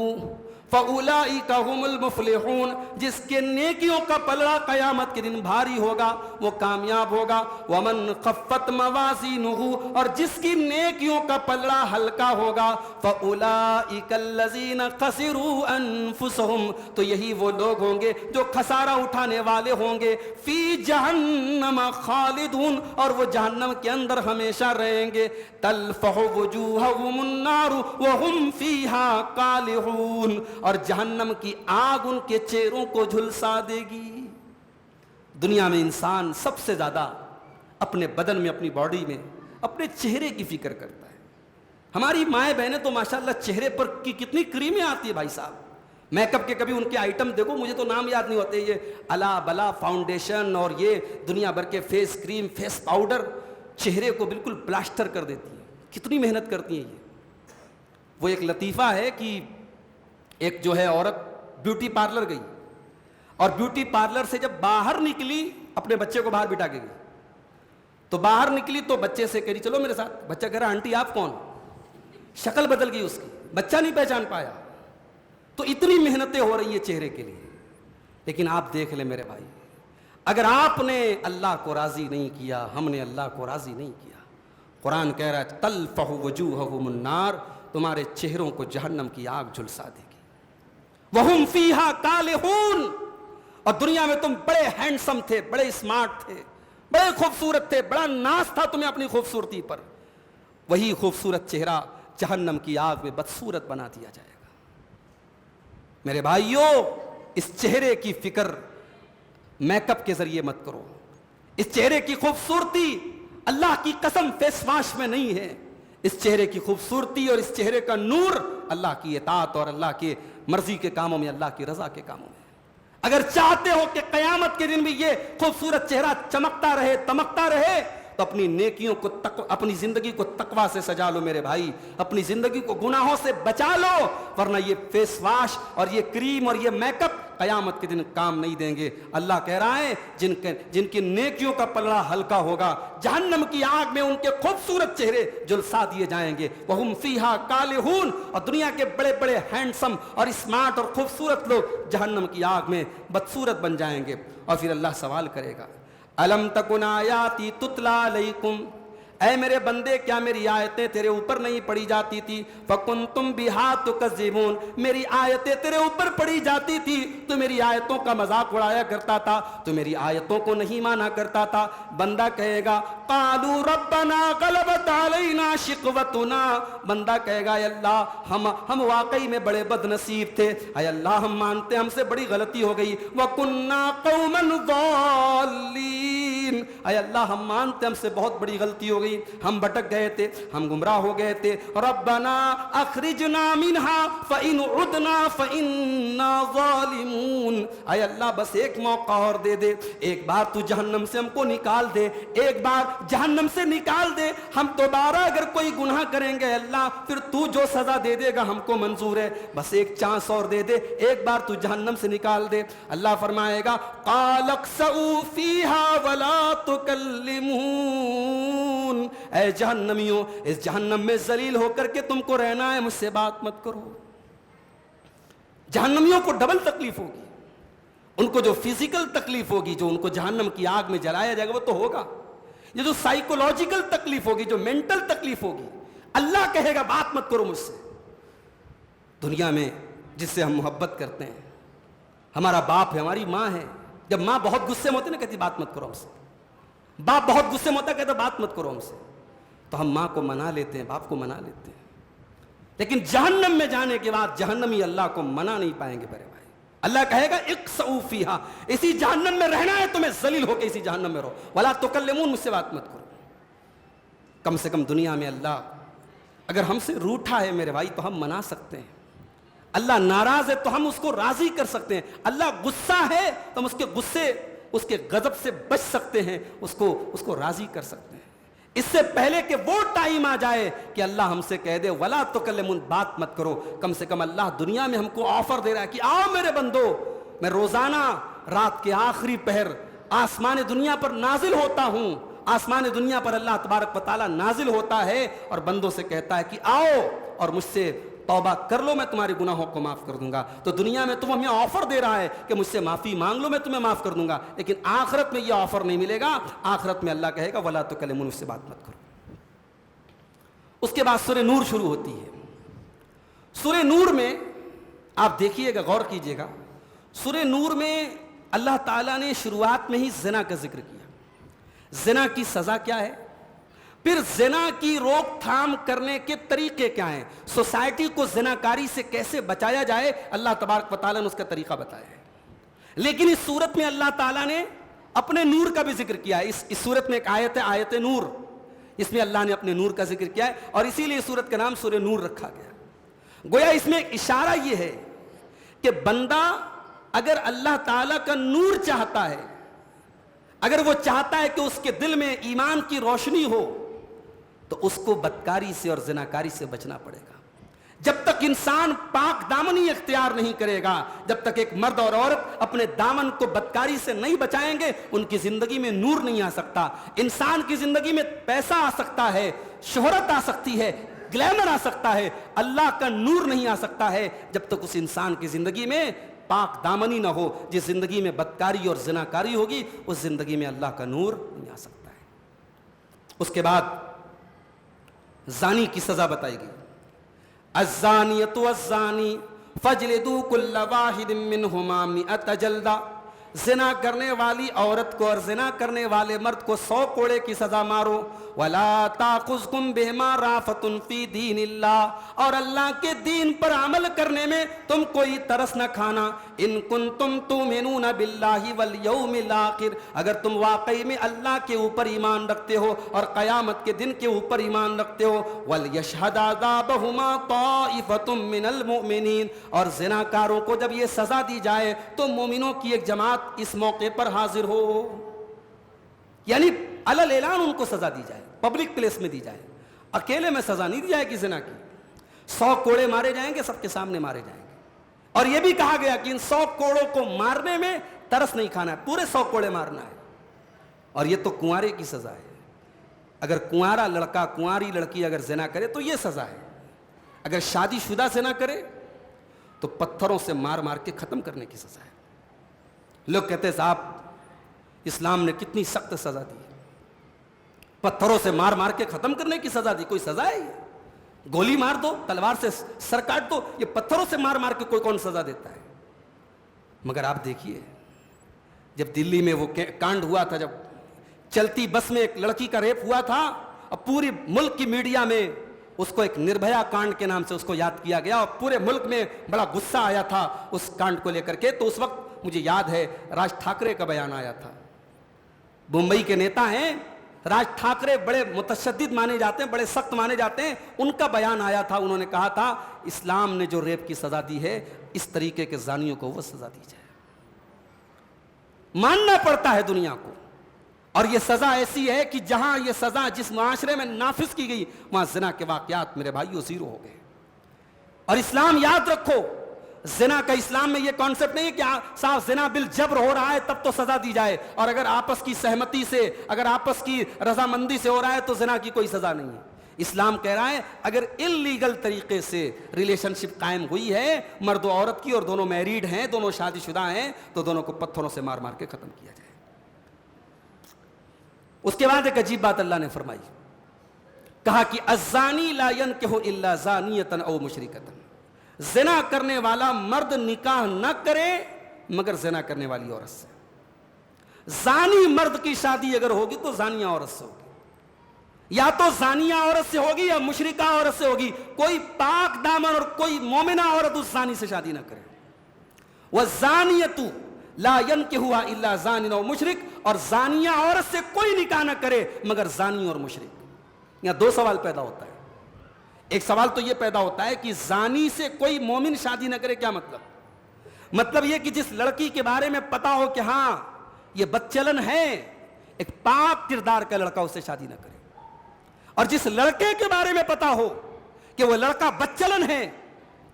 فاولئک هم المفلحون, جس کے نیکیوں کا پلڑا قیامت کے دن بھاری ہوگا وہ کامیاب ہوگا. ومن خفت موازینہ, اور جس کی نیکیوں کا پلڑا ہلکا ہوگا فاولئک الذین خسروا انفسهم, تو یہی وہ لوگ ہوں گے جو خسارہ اٹھانے والے ہوں گے. فی جہنم خالدون, اور وہ جہنم کے اندر ہمیشہ رہیں گے. تلفح وجوہهم النار وهم فیہا کالحون, اور جہنم کی آگ ان کے چہروں کو جھلسا دے گی. دنیا میں انسان سب سے زیادہ اپنے بدن میں, اپنی باڈی میں اپنے چہرے کی فکر کرتا ہے. ہماری مائیں بہنیں تو ماشاءاللہ چہرے پر کی کتنی کریمیں آتی ہیں بھائی صاحب. میک اپ کے کبھی ان کے آئٹم دیکھو, مجھے تو نام یاد نہیں ہوتے, یہ الا بلا فاؤنڈیشن اور یہ دنیا بھر کے فیس کریم فیس پاؤڈر چہرے کو بالکل پلاسٹر کر دیتی ہیں. کتنی محنت کرتی ہیں یہ. وہ ایک لطیفہ ہے کہ ایک جو ہے عورت بیوٹی پارلر گئی, اور بیوٹی پارلر سے جب باہر نکلی اپنے بچے کو باہر بٹھا کے گئی, تو باہر نکلی تو بچے سے کہہ رہی چلو میرے ساتھ. بچہ کہہ رہا آنٹی آپ کون, شکل بدل گئی اس کی, بچہ نہیں پہچان پایا. تو اتنی محنتیں ہو رہی ہیں چہرے کے لیے. لیکن آپ دیکھ لیں میرے بھائی, اگر آپ نے اللہ کو راضی نہیں کیا, ہم نے اللہ کو راضی نہیں کیا, قرآن کہہ رہا ہے تلفح وجوہہم النار, تمہارے چہروں کو جہنم کی آگ جھلسا دے گی. وہم فیہا کالحون, اور دنیا میں تم بڑے ہینڈسم تھے, بڑے اسمارٹ تھے, بڑے خوبصورت تھے, بڑا ناز تھا تمہیں اپنی خوبصورتی پر. وہی خوبصورت چہرہ جہنم کی آگ میں بدصورت بنا دیا جائے گا. میرے بھائیو, اس چہرے کی فکر میک اپ کے ذریعے مت کرو. اس چہرے کی خوبصورتی اللہ کی قسم فیس واش میں نہیں ہے. اس چہرے کی خوبصورتی اور اس چہرے کا نور اللہ کی اطاعت اور اللہ کی مرضی کے کاموں میں, اللہ کی رضا کے کاموں میں. اگر چاہتے ہو کہ قیامت کے دن بھی یہ خوبصورت چہرہ چمکتا رہے, تمکتا رہے, تو اپنی نیکیوں کو اپنی زندگی کو تقویٰ سے سجا لو میرے بھائی, اپنی زندگی کو گناہوں سے بچا لو, ورنہ یہ فیس واش اور یہ کریم اور یہ میک اپ قیامت کے دن کام نہیں دیں گے. اللہ کہہ رہا ہے جن کی نیکیوں کا پلڑا ہلکا ہوگا جہنم کی آگ میں ان کے خوبصورت چہرے جلسا دیے جائیں گے. وہم فیہا کالحون, اور دنیا کے بڑے بڑے ہینڈسم اور اسمارٹ اور خوبصورت لوگ جہنم کی آگ میں بدصورت بن جائیں گے. اور پھر اللہ سوال کرے گا الم تکن آیاتی تتلی علیکم, اے میرے بندے کیا میری آیتیں تیرے اوپر نہیں پڑھی جاتی تھی؟ فَكُنْتُمْ بِهَا تُكَذِّبُونَ، میری آیتیں تیرے اوپر پڑھی جاتی تھی تو میری آیتوں کا مذاق اڑایا کرتا تھا، تو میری آیتوں کو نہیں مانا کرتا تھا۔ بندہ کہے گا قَالُوا رَبَّنَا غَلَبَتْ عَلَيْنَا شِقْوَتُنَا، بندہ کہے گا اے اللہ ہم واقعی میں بڑے بد نصیب تھے، اے اللہ ہم مانتے ہم سے بڑی غلطی ہو گئی، وَكُنَّا قَوْمًا ضَالِّينَ، اے اللہ ہم مانتے ہم سے بہت بڑی غلطی ہو گئی، ہم بھٹک گئے تھے، ہم گمراہ ہو گئے تھے۔ ربنا اخرجنا منها فإن عدنا فإنا ظالمون، اے اللہ بس ایک موقع اور دے دے، ایک بار تو جہنم سے ہم کو نکال دے، ایک بار جہنم سے نکال دے، ہم دوبارہ اگر کوئی گناہ کریں گے اللہ پھر تو جو سزا دے دے گا ہم کو منظور ہے، بس ایک چانس اور دے دے، ایک بار تو جہنم سے نکال دے۔ اللہ فرمائے گا قال اخسئوا فيها ولا تكلمون، اے جہنمیوں اس جہنم میں ذلیل ہو کر کے تم کو رہنا ہے، مجھ سے بات مت کرو۔ جہنمیوں کو ڈبل تکلیف ہوگی، ان کو جو فزیکل تکلیف ہوگی، جو ان کو جہنم کی آگ میں جلایا جائے گا وہ تو ہوگا، یہ جو سائیکولوجیکل تکلیف ہوگی، جو مینٹل تکلیف ہوگی، اللہ کہے گا بات مت کرو مجھ سے۔ دنیا میں جس سے ہم محبت کرتے ہیں، ہمارا باپ ہے، ہماری ماں ہے، جب ماں بہت غصے میں ہوتی ہے نا کہتی بات مت کرو ہم سے، باپ بہت غصے میں ہوتا ہے کہتا بات مت کرو ہم سے، تو ہم ماں کو منا لیتے ہیں، باپ کو منا لیتے ہیں، لیکن جہنم میں جانے کے بعد جہنمی اللہ کو منا نہیں پائیں گے میرے بھائی۔ اللہ کہے گا اقسؤوا فیہا، اسی جہنم میں رہنا ہے تمہیں، ذلیل ہو کے اسی جہنم میں رہو، ولا تکلمون، مجھ سے بات مت کرو۔ کم سے کم دنیا میں اللہ اگر ہم سے روٹھا ہے میرے بھائی تو ہم منا سکتے ہیں، اللہ ناراض ہے تو ہم اس کو راضی کر سکتے ہیں، اللہ غصہ ہے تو ہم اس کے غصے اس کے غضب سے بچ سکتے ہیں، اس کو راضی کر سکتے ہیں۔ اس سے پہلے کہ وہ ٹائم آ جائے کہ اللہ ہم سے کہہ دے ولا تکلمون، بات مت کرو، کم سے کم اللہ دنیا میں ہم کو آفر دے رہا ہے کہ آؤ میرے بندو، میں روزانہ رات کے آخری پہر آسمان دنیا پر نازل ہوتا ہوں، آسمان دنیا پر اللہ تبارک و تعالیٰ نازل ہوتا ہے اور بندوں سے کہتا ہے کہ آؤ اور مجھ سے توبہ کر لو، میں تمہارے گناہوں کو معاف کر دوں گا۔ تو دنیا میں تم ہمیں آفر دے رہا ہے کہ مجھ سے معافی مانگ لو، میں تمہیں معاف کر دوں گا، لیکن آخرت میں یہ آفر نہیں ملے گا، آخرت میں اللہ کہے گا ولا تکلمون، مجھ سے بات مت کرو۔ اس کے بعد سورہ نور شروع ہوتی ہے۔ سورہ نور میں آپ دیکھیے گا، غور کیجئے گا، سورہ نور میں اللہ تعالیٰ نے شروعات میں ہی زنا کا ذکر کیا، زنا کی سزا کیا ہے، پھر زنا کی روک تھام کرنے کے طریقے کیا ہیں، سوسائٹی کو زناکاری سے کیسے بچایا جائے، اللہ تبارک و تعالیٰ نے اس کا طریقہ بتایا ہے۔ لیکن اس صورت میں اللہ تعالیٰ نے اپنے نور کا بھی ذکر کیا ہے۔ اس صورت میں ایک آیت ہے، آیت نور، اس میں اللہ نے اپنے نور کا ذکر کیا ہے اور اسی لیے صورت کا نام سورہ نور رکھا گیا۔ گویا اس میں ایک اشارہ یہ ہے کہ بندہ اگر اللہ تعالیٰ کا نور چاہتا ہے، اگر وہ چاہتا ہے کہ اس کے دل میں ایمان کی روشنی ہو، تو اس کو بدکاری سے اور زناکاری سے بچنا پڑے گا۔ جب تک انسان پاک دامنی اختیار نہیں کرے گا، جب تک ایک مرد اور عورت اپنے دامن کو بدکاری سے نہیں بچائیں گے، ان کی زندگی میں نور نہیں آ سکتا۔ انسان کی زندگی میں پیسہ آ سکتا ہے، شہرت آ سکتی ہے، گلیمر آ سکتا ہے، اللہ کا نور نہیں آ سکتا ہے جب تک اس انسان کی زندگی میں پاک دامنی نہ ہو۔ جس زندگی میں بدکاری اور زناکاری ہوگی اس زندگی میں اللہ کا نور نہیں آ سکتا ہے۔ اس کے بعد زانی کی سزا بتائی گئی، الزانیۃ والزانی فاجلدوا کل واحد منہما 100 جلدہ، زنا کرنے والی عورت کو اور زنا کرنے والے مرد کو 100 کوڑے کی سزا مارو۔ ولا تاخذکم بہما رافۃ فی دین اللہ، اور اللہ کے دین پر عمل کرنے میں تم کوئی ترس نہ کھانا۔ ان کنتم تؤمنون باللہ والیوم الآخر، اگر تم واقعی میں اللہ کے اوپر ایمان رکھتے ہو اور قیامت کے دن کے اوپر ایمان رکھتے ہو۔ ولیشہد عذابہما طائفۃ من المؤمنین، اور زناکاروں کو جب یہ سزا دی جائے تو مومنوں کی ایک جماعت اس موقع پر حاضر ہو، یعنی علل اعلان ان کو سزا دی جائے، پبلک پلیس میں دی جائے، اکیلے میں سزا نہیں دی جائے گی زنا کی۔ 100 کوڑے مارے جائیں گے، سب کے سامنے مارے جائیں گے، اور یہ بھی کہا گیا کہ ان 100 کوڑوں کو مارنے میں ترس نہیں کھانا ہے، پورے 100 کوڑے مارنا ہے۔ اور یہ تو کنوارے کی سزا ہے، اگر کنوارا لڑکا کنواری لڑکی اگر زنا کرے تو یہ سزا ہے، اگر شادی شدہ زنا کرے تو پتھروں سے مار مار کے ختم کرنے کی سزا ہے۔ لوگ کہتے ہیں صاحب اسلام نے کتنی سخت سزا دی ہے۔ پتھروں سے مار مار کے ختم کرنے کی سزا دی، کوئی سزا ہے یہ؟ گولی مار دو، تلوار سے سر کاٹ دو، یہ پتھروں سے مار مار کے کوئی کون سزا دیتا ہے؟ مگر آپ دیکھیے جب دلی میں وہ کانڈ ہوا تھا، جب چلتی بس میں ایک لڑکی کا ریپ ہوا تھا، اور پوری ملک کی میڈیا میں اس کو ایک نربھیا کانڈ کے نام سے اس کو یاد کیا گیا، اور پورے ملک میں بڑا غصہ آیا تھا اس کانڈ کو لے کر کے. تو اس وقت مجھے یاد ہے راج ٹھاکرے کا بیان آیا تھا. ممبئی کے نیتا ہیں راج ٹھاکرے، بڑے متشدد مانے جاتے ہیں، بڑے سخت مانے جاتے ہیں. ان کا بیان آیا تھا، انہوں نے کہا تھا اسلام نے جو ریپ کی سزا دی ہے اس طریقے کے زانیوں کو وہ سزا دی جائے. ماننا پڑتا ہے دنیا کو. اور یہ سزا ایسی ہے کہ جہاں یہ سزا جس معاشرے میں نافذ کی گئی وہاں زنا کے واقعات میرے بھائیو زیرو ہو گئے. اور اسلام یاد رکھو، زنا کا اسلام میں یہ کانسیپٹ نہیں ہے کہ صاحب زنا بالجبر ہو رہا ہے تب تو سزا دی جائے، اور اگر آپس کی سہمتی سے، اگر آپس کی رضامندی سے ہو رہا ہے تو زنا کی کوئی سزا نہیں ہے. اسلام کہہ رہا ہے اگر انلیگل طریقے سے ریلیشن شپ قائم ہوئی ہے مرد و عورت کی، اور دونوں میریڈ ہیں، دونوں شادی شدہ ہیں، تو دونوں کو پتھروں سے مار مار کے ختم کیا جائے. اس کے بعد ایک عجیب بات اللہ نے فرمائی، کہا کہ الزانی لا ينکح الا زانیۃ او مشرکۃ. زنا کرنے والا مرد نکاح نہ کرے مگر زنا کرنے والی عورت سے. زانی مرد کی شادی اگر ہوگی تو زانیہ عورت سے ہوگی، یا تو زانیہ عورت سے ہوگی یا مشرکہ عورت سے ہوگی. کوئی پاک دامن اور کوئی مومنہ عورت اس زانی سے شادی نہ کرے. والزانیۃ لا ينکحها الا زان او مشرک، اور زانیہ عورت سے کوئی نکاح نہ کرے مگر زانی اور مشرک. یہاں دو سوال پیدا ہوتا ہے. ایک سوال تو یہ پیدا ہوتا ہے کہ زانی سے کوئی مومن شادی نہ کرے، کیا مطلب؟ مطلب یہ کہ جس لڑکی کے بارے میں پتا ہو کہ ہاں یہ بدچلن ہے، ایک پاک کردار کا لڑکا اس سے شادی نہ کرے. اور جس لڑکے کے بارے میں پتا ہو کہ وہ لڑکا بدچلن ہے،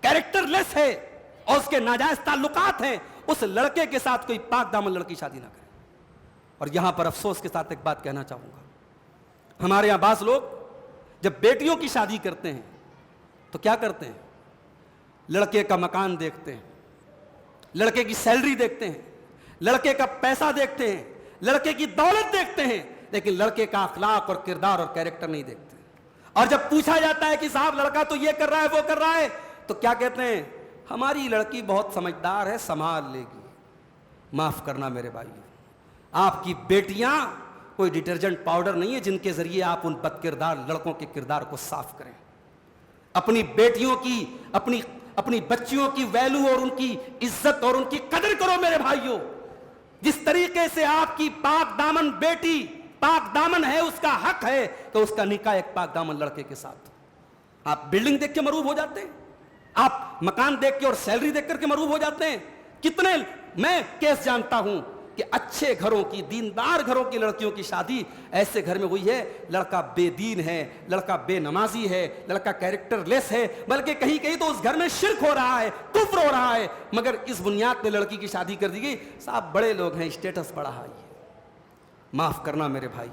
کیریکٹر لیس ہے، اور اس کے ناجائز تعلقات ہیں، اس لڑکے کے ساتھ کوئی پاک دامن لڑکی شادی نہ کرے. اور یہاں پر افسوس کے ساتھ ایک بات کہنا چاہوں گا، ہمارے یہاں بعض لوگ جب بیٹیوں کی شادی کرتے ہیں تو کیا کرتے ہیں؟ لڑکے کا مکان دیکھتے ہیں، لڑکے کی سیلری دیکھتے ہیں، لڑکے کا پیسہ دیکھتے ہیں، لڑکے کی دولت دیکھتے ہیں، لیکن لڑکے کا اخلاق اور کردار اور کیریکٹر نہیں دیکھتے. اور جب پوچھا جاتا ہے کہ صاحب لڑکا تو یہ کر رہا ہے وہ کر رہا ہے، تو کیا کہتے ہیں؟ ہماری لڑکی بہت سمجھدار ہے، سنبھال لے گی. معاف کرنا میرے بھائی، آپ کی بیٹیاں کوئی ڈٹرجنٹ پاؤڈر نہیں ہے جن کے ذریعے آپ ان بد کردار لڑکوں کے کردار کو صاف کریں. اپنی بیٹیوں کی، اپنی بچیوں کی ویلو اور ان کی عزت اور ان کی قدر کرو میرے بھائیوں. جس طریقے سے آپ کی پاک دامن بیٹی پاک دامن ہے، اس کا حق ہے کہ اس کا نکاح ایک پاک دامن لڑکے کے ساتھ. آپ بلڈنگ دیکھ کے مروب ہو جاتے ہیں، آپ مکان دیکھ کے اور سیلری دیکھ کر کے مروب ہو جاتے ہیں. کتنے میں کیس جانتا ہوں کہ اچھے گھروں کی، دیندار گھروں کی لڑکیوں کی شادی ایسے گھر میں ہوئی ہے، لڑکا بے دین ہے، لڑکا بے نمازی ہے، لڑکا کیریکٹر لیس ہے، بلکہ کہیں کہیں تو اس گھر میں شرک ہو رہا ہے، کفر ہو رہا ہے، مگر اس بنیاد پہ لڑکی کی شادی کر دی گئی. صاحب بڑے لوگ ہیں، اسٹیٹس بڑا ہے. معاف کرنا میرے بھائی،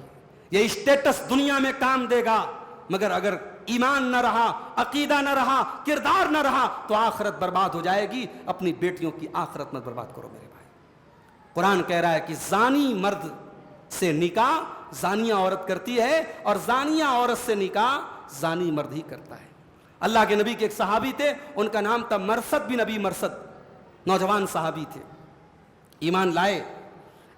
یہ اسٹیٹس دنیا میں کام دے گا، مگر اگر ایمان نہ رہا، عقیدہ نہ رہا، کردار نہ رہا تو آخرت برباد ہو جائے گی. اپنی بیٹیوں کی آخرت مت برباد کرو میرے بھائی. قرآن کہہ رہا ہے کہ زانی مرد سے نکاح زانیہ عورت کرتی ہے، اور زانیہ عورت سے نکاح زانی مرد ہی کرتا ہے. اللہ کے نبی کے ایک صحابی تھے، ان کا نام تھا مرثد بن ابی مرثد. نوجوان صحابی تھے، ایمان لائے.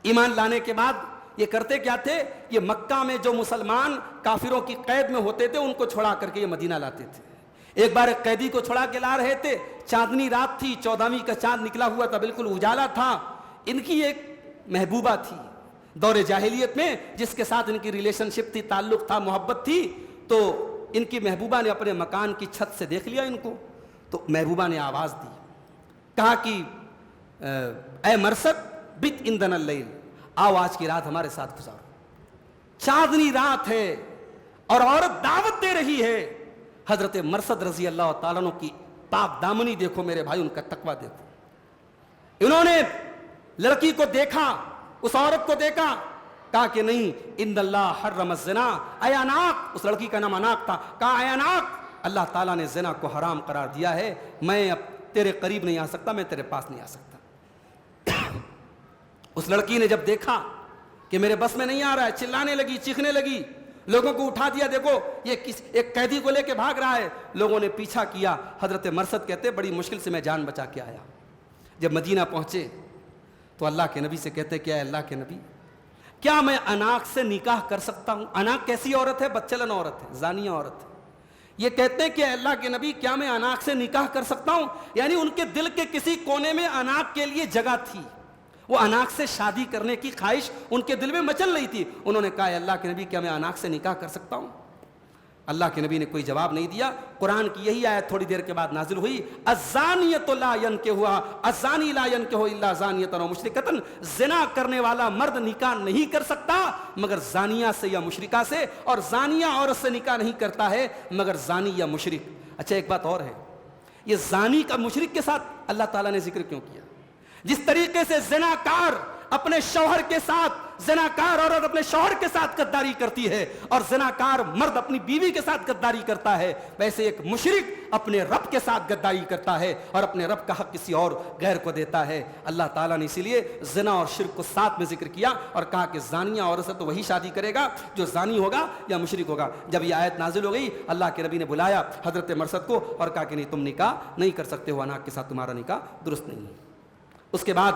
ایمان لانے کے بعد یہ کرتے کیا تھے؟ یہ مکہ میں جو مسلمان کافروں کی قید میں ہوتے تھے ان کو چھڑا کر کے یہ مدینہ لاتے تھے. ایک بار ایک قیدی کو چھڑا کے لا رہے تھے، چاندنی رات تھی، 14ویں کا چاند نکلا ہوا تھا، بالکل اجالا تھا. ان کی ایک محبوبہ تھی دور جاہلیت میں جس کے ساتھ ان کی ریلیشن شپ تھی، تعلق تھا، محبت تھی. تو ان کی محبوبہ نے اپنے مکان کی چھت سے دیکھ لیا ان کو. تو محبوبہ نے آواز دی، کہا کہ اے مرثد بت عندنا اللیل، آؤ آج کی رات ہمارے ساتھ گزارو. چاندنی رات ہے اور عورت دعوت دے رہی ہے. حضرت مرثد رضی اللہ تعالیٰ عنہ کی پاک دامنی دیکھو میرے بھائی، ان کا تقویٰ دیکھو. انہوں نے لڑکی کو دیکھا، اس عورت کو دیکھا، کہا کہ نہیں، ان اللہ حرم الزنا، اے اناق، اس لڑکی کا نام اناق تھا، کہا اے اناق، اللہ تعالیٰ نے زنا کو حرام قرار دیا ہے، میں اب تیرے قریب نہیں آ سکتا، میں تیرے پاس نہیں آ سکتا. اس لڑکی نے جب دیکھا کہ میرے بس میں نہیں آ رہا ہے، چلانے لگی، چیخنے لگی. لوگوں کو اٹھا دیا، دیکھو یہ ایک قیدی کو لے کے بھاگ رہا ہے، لوگوں نے پیچھا کیا۔ حضرت مرثد کہتے بڑی مشکل سے میں جان بچا کے آیا۔ جب مدینہ پہنچے تو اللہ کے نبی سے کہتے کہ اے اللہ کے نبی، کیا میں اناق سے نکاح کر سکتا ہوں؟ اناق کیسی عورت ہے؟ بدچلن عورت ہے، زانیہ عورت ہے۔ یہ کہتے ہیں کہ اے اللہ کے نبی، کیا میں اناق سے نکاح کر سکتا ہوں؟ یعنی ان کے دل کے کسی کونے میں اناق کے لیے جگہ تھی، وہ اناق سے شادی کرنے کی خواہش ان کے دل میں مچل رہی تھی۔ انہوں نے کہا اے اللہ کے نبی، کیا میں اناق سے نکاح کر سکتا ہوں؟ اللہ کے نبی نے کوئی جواب نہیں دیا۔ قرآن کی یہی آیت تھوڑی دیر کے بعد نازل ہوئی، الزانیۃ لا ینکحھا الزانی لا ینکح الا زانیۃ او مشرکۃ، زنا کرنے والا مرد نکاح نہیں کر سکتا مگر زانیہ سے یا مشرکہ سے، اور زانیہ عورت سے نکاح نہیں کرتا ہے مگر زانی یا مشرک۔ اچھا ایک بات اور ہے، یہ زانی کا مشرک کے ساتھ اللہ تعالیٰ نے ذکر کیوں کیا؟ جس طریقے سے زناکار اپنے شوہر کے ساتھ، زناکار عورت اپنے شوہر کے ساتھ غداری کرتی ہے اور زناکار مرد اپنی بیوی کے ساتھ غداری کرتا ہے، ویسے ایک مشرک اپنے رب کے ساتھ غداری کرتا ہے اور اپنے رب کا حق کسی اور غیر کو دیتا ہے۔ اللہ تعالیٰ نے اسی لیے زنا اور شرک کو ساتھ میں ذکر کیا اور کہا کہ زانیہ عورت سے تو وہی شادی کرے گا جو زانی ہوگا یا مشرک ہوگا۔ جب یہ آیت نازل ہو گئی، اللہ کے نبی نے بلایا حضرت مرثد کو اور کہا کہ نہیں، تم نکاح نہیں کر سکتے ہو، اناق کے ساتھ تمہارا نکاح درست نہیں ہے۔ اس کے بعد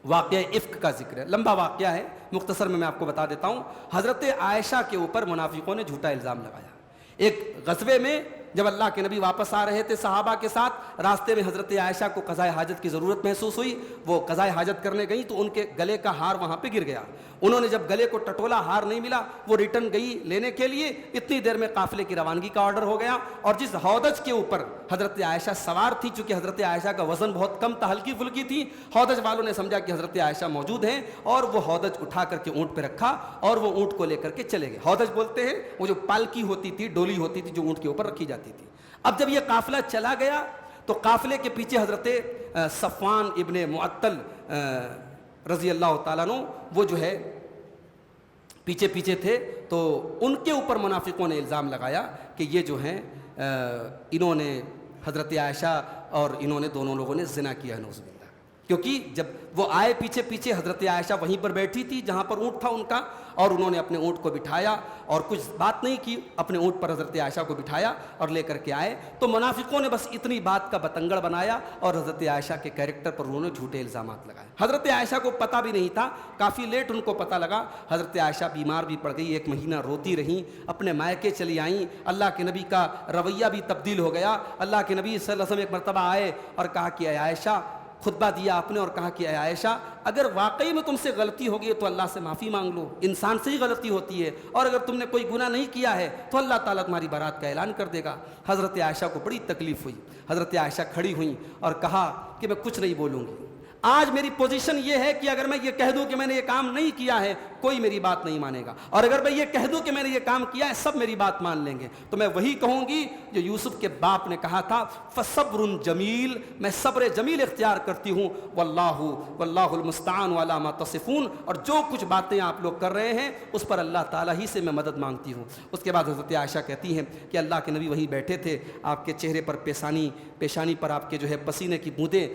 واقعہ افک کا ذکر ہے، لمبا واقعہ ہے، مختصر میں آپ کو بتا دیتا ہوں۔ حضرت عائشہ کے اوپر منافقوں نے جھوٹا الزام لگایا۔ ایک غزوے میں جب اللہ کے نبی واپس آ رہے تھے صحابہ کے ساتھ، راستے میں حضرت عائشہ کو قضاء حاجت کی ضرورت محسوس ہوئی، وہ قضاء حاجت کرنے گئی تو ان کے گلے کا ہار وہاں پہ گر گیا۔ انہوں نے جب گلے کو ٹٹولا، ہار نہیں ملا، وہ ریٹرن گئی لینے کے لیے، اتنی دیر میں قافلے کی روانگی کا آرڈر ہو گیا، اور جس ہودج کے اوپر حضرت عائشہ سوار تھی، چونکہ حضرت عائشہ کا وزن بہت کم تھا، ہلکی پھلکی تھی، ہودج والوں نے سمجھا کہ حضرت عائشہ موجود ہیں اور وہ ہودج اٹھا کر کے اونٹ پہ رکھا اور وہ اونٹ کو لے کر کے چلے گئے۔ ہودج بولتے ہیں وہ جو پالکی ہوتی تھی، ڈولی ہوتی تھی جو اونٹ کے اوپر رکھی جاتی تھی۔ اب جب یہ قافلہ چلا گیا تو قافلے کے پیچھے حضرت صفوان ابن معطل رضی اللہ تعالیٰ عنہ وہ جو ہے پیچھے پیچھے تھے، تو ان کے اوپر منافقوں نے الزام لگایا کہ یہ جو ہیں انہوں نے حضرت عائشہ اور انہوں نے دونوں لوگوں نے زنا کیا ہے، نعوذ باللہ۔ کیونکہ جب وہ آئے پیچھے پیچھے، حضرت عائشہ وہیں پر بیٹھی تھی جہاں پر اونٹ تھا ان کا، اور انہوں نے اپنے اونٹ کو بٹھایا اور کچھ بات نہیں کی، اپنے اونٹ پر حضرت عائشہ کو بٹھایا اور لے کر کے آئے۔ تو منافقوں نے بس اتنی بات کا بتنگڑ بنایا اور حضرت عائشہ کے کیریکٹر پر انہوں نے جھوٹے الزامات لگائے۔ حضرت عائشہ کو پتہ بھی نہیں تھا، کافی لیٹ ان کو پتہ لگا۔ حضرت عائشہ بیمار بھی پڑ گئی، 1 مہینہ روتی رہیں، اپنے مائکے چلی آئیں۔ اللہ کے نبی کا رویہ بھی تبدیل ہو گیا۔ اللہ کے نبی صلی اللہ علیہ وسلم ایک مرتبہ آئے اور کہا کہ اے عائشہ، خطبہ دیا آپ نے اور کہا کہ اے عائشہ، اگر واقعی میں تم سے غلطی ہوگی تو اللہ سے معافی مانگ لو، انسان سے ہی غلطی ہوتی ہے، اور اگر تم نے کوئی گناہ نہیں کیا ہے تو اللہ تعالیٰ تمہاری برات کا اعلان کر دے گا۔ حضرت عائشہ کو بڑی تکلیف ہوئی، حضرت عائشہ کھڑی ہوئیں اور کہا کہ میں کچھ نہیں بولوں گی، آج میری پوزیشن یہ ہے کہ اگر میں یہ کہہ دوں کہ میں نے یہ کام نہیں کیا ہے کوئی میری بات نہیں مانے گا، اور اگر میں یہ کہہ دوں کہ میں نے یہ کام کیا ہے سب میری بات مان لیں گے، تو میں وہی کہوں گی جو یوسف کے باپ نے کہا تھا، فصبر جمیل، میں صبر جمیل اختیار کرتی ہوں، واللہ المستعان علی ما تصفون، اور جو کچھ باتیں آپ لوگ کر رہے ہیں اس پر اللہ تعالیٰ ہی سے میں مدد مانگتی ہوں۔ اس کے بعد حضرت عائشہ کہتی ہیں کہ اللہ کے نبی وہیں بیٹھے تھے، آپ کے چہرے پر پیشانی پر آپ کے جو ہے پسینے کی بوندیں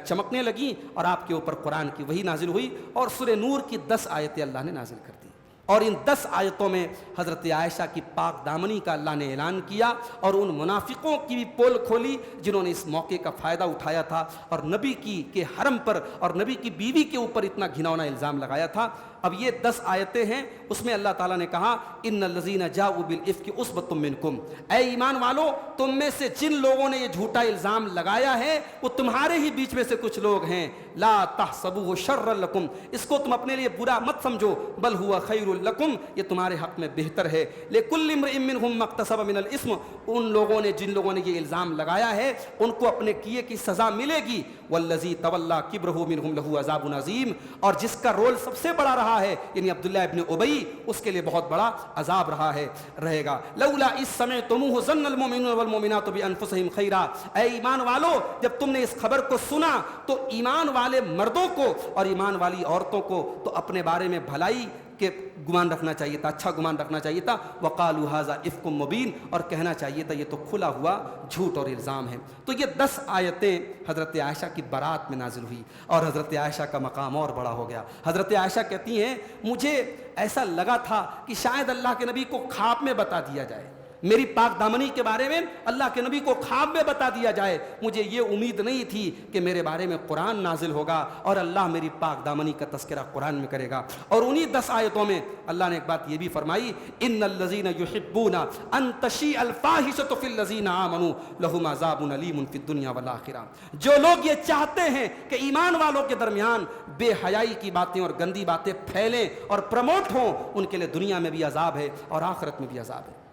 چمکنے لگیں، اور آپ کے اوپر قرآن کی وحی نازل ہوئی اور سورہ نور کی 10 آیتیں اللہ نے نازل کر دی، اور ان 10 آیتوں میں حضرت عائشہ کی پاک دامنی کا اللہ نے اعلان کیا اور ان منافقوں کی بھی پول کھولی جنہوں نے اس موقع کا فائدہ اٹھایا تھا اور نبی کے حرم پر اور نبی کی بیوی کے اوپر اتنا گھناؤنا الزام لگایا تھا۔ اب یہ 10 آیتیں ہیں، اس میں اللہ تعالیٰ نے کہا ان الذین جاؤوا بالافک عصبۃ منکم، اے ایمان والو تم میں سے جن لوگوں نے یہ جھوٹا الزام لگایا ہے وہ تمہارے ہی بیچ میں سے کچھ لوگ ہیں، لا تحسبوه شرا لکم، اس کو تم اپنے لیے برا مت سمجھو، بل هو خیر لکم، یہ تمہارے حق میں بہتر ہے، لکل امرئ منهم ما اکتسب من الاثم، ان لوگوں نے جن لوگوں نے یہ الزام لگایا ہے ان کو اپنے کیے کی سزا ملے گی، والذی تولی کبرہ منهم له عذاب عظیم، اور جس کا رول سب سے بڑا رہا ہے یعنی عبداللہ ابن ابی، اس کے لیے بہت بڑا عذاب رہے گا۔ لولا اذ سمعتموہ ظن المؤمنون والمؤمنات بانفسہم خیرا، اے ایمان والو جب تم نے اس خبر کو سنا تو ایمان والے مردوں کو اور ایمان والی عورتوں کو تو اپنے بارے میں بھلائی کہ گمان رکھنا چاہیے تھا، اچھا گمان رکھنا چاہیے تھا. وقالوا ھذا افک مبین، اور کہنا چاہیے تھا یہ تو کھلا ہوا جھوٹ اور الزام ہے. تو یہ 10 آیتیں حضرت عائشہ کی برات میں نازل ہوئی اور حضرت عائشہ کا مقام اور بڑا ہو گیا. حضرت عائشہ کہتی ہیں مجھے ایسا لگا تھا کہ شاید اللہ کے نبی کو خواب میں بتا دیا جائے، میری پاک دامنی کے بارے میں اللہ کے نبی کو خواب میں بتا دیا جائے. مجھے یہ امید نہیں تھی کہ میرے بارے میں قرآن نازل ہوگا اور اللہ میری پاک دامنی کا تذکرہ قرآن میں کرے گا. اور انہی 10 آیتوں میں اللہ نے ایک بات یہ بھی فرمائی، ان الذین یحبون ان تشیع الفاحشۃ فی الذین آمنوا لہم عذاب علیم فی الدنیا والآخرہ. جو لوگ یہ چاہتے ہیں کہ ایمان والوں کے درمیان بے حیائی کی باتیں اور گندی باتیں پھیلیں اور پروموٹ ہوں، ان کے لیے دنیا میں بھی عذاب ہے اور آخرت میں بھی عذاب ہے.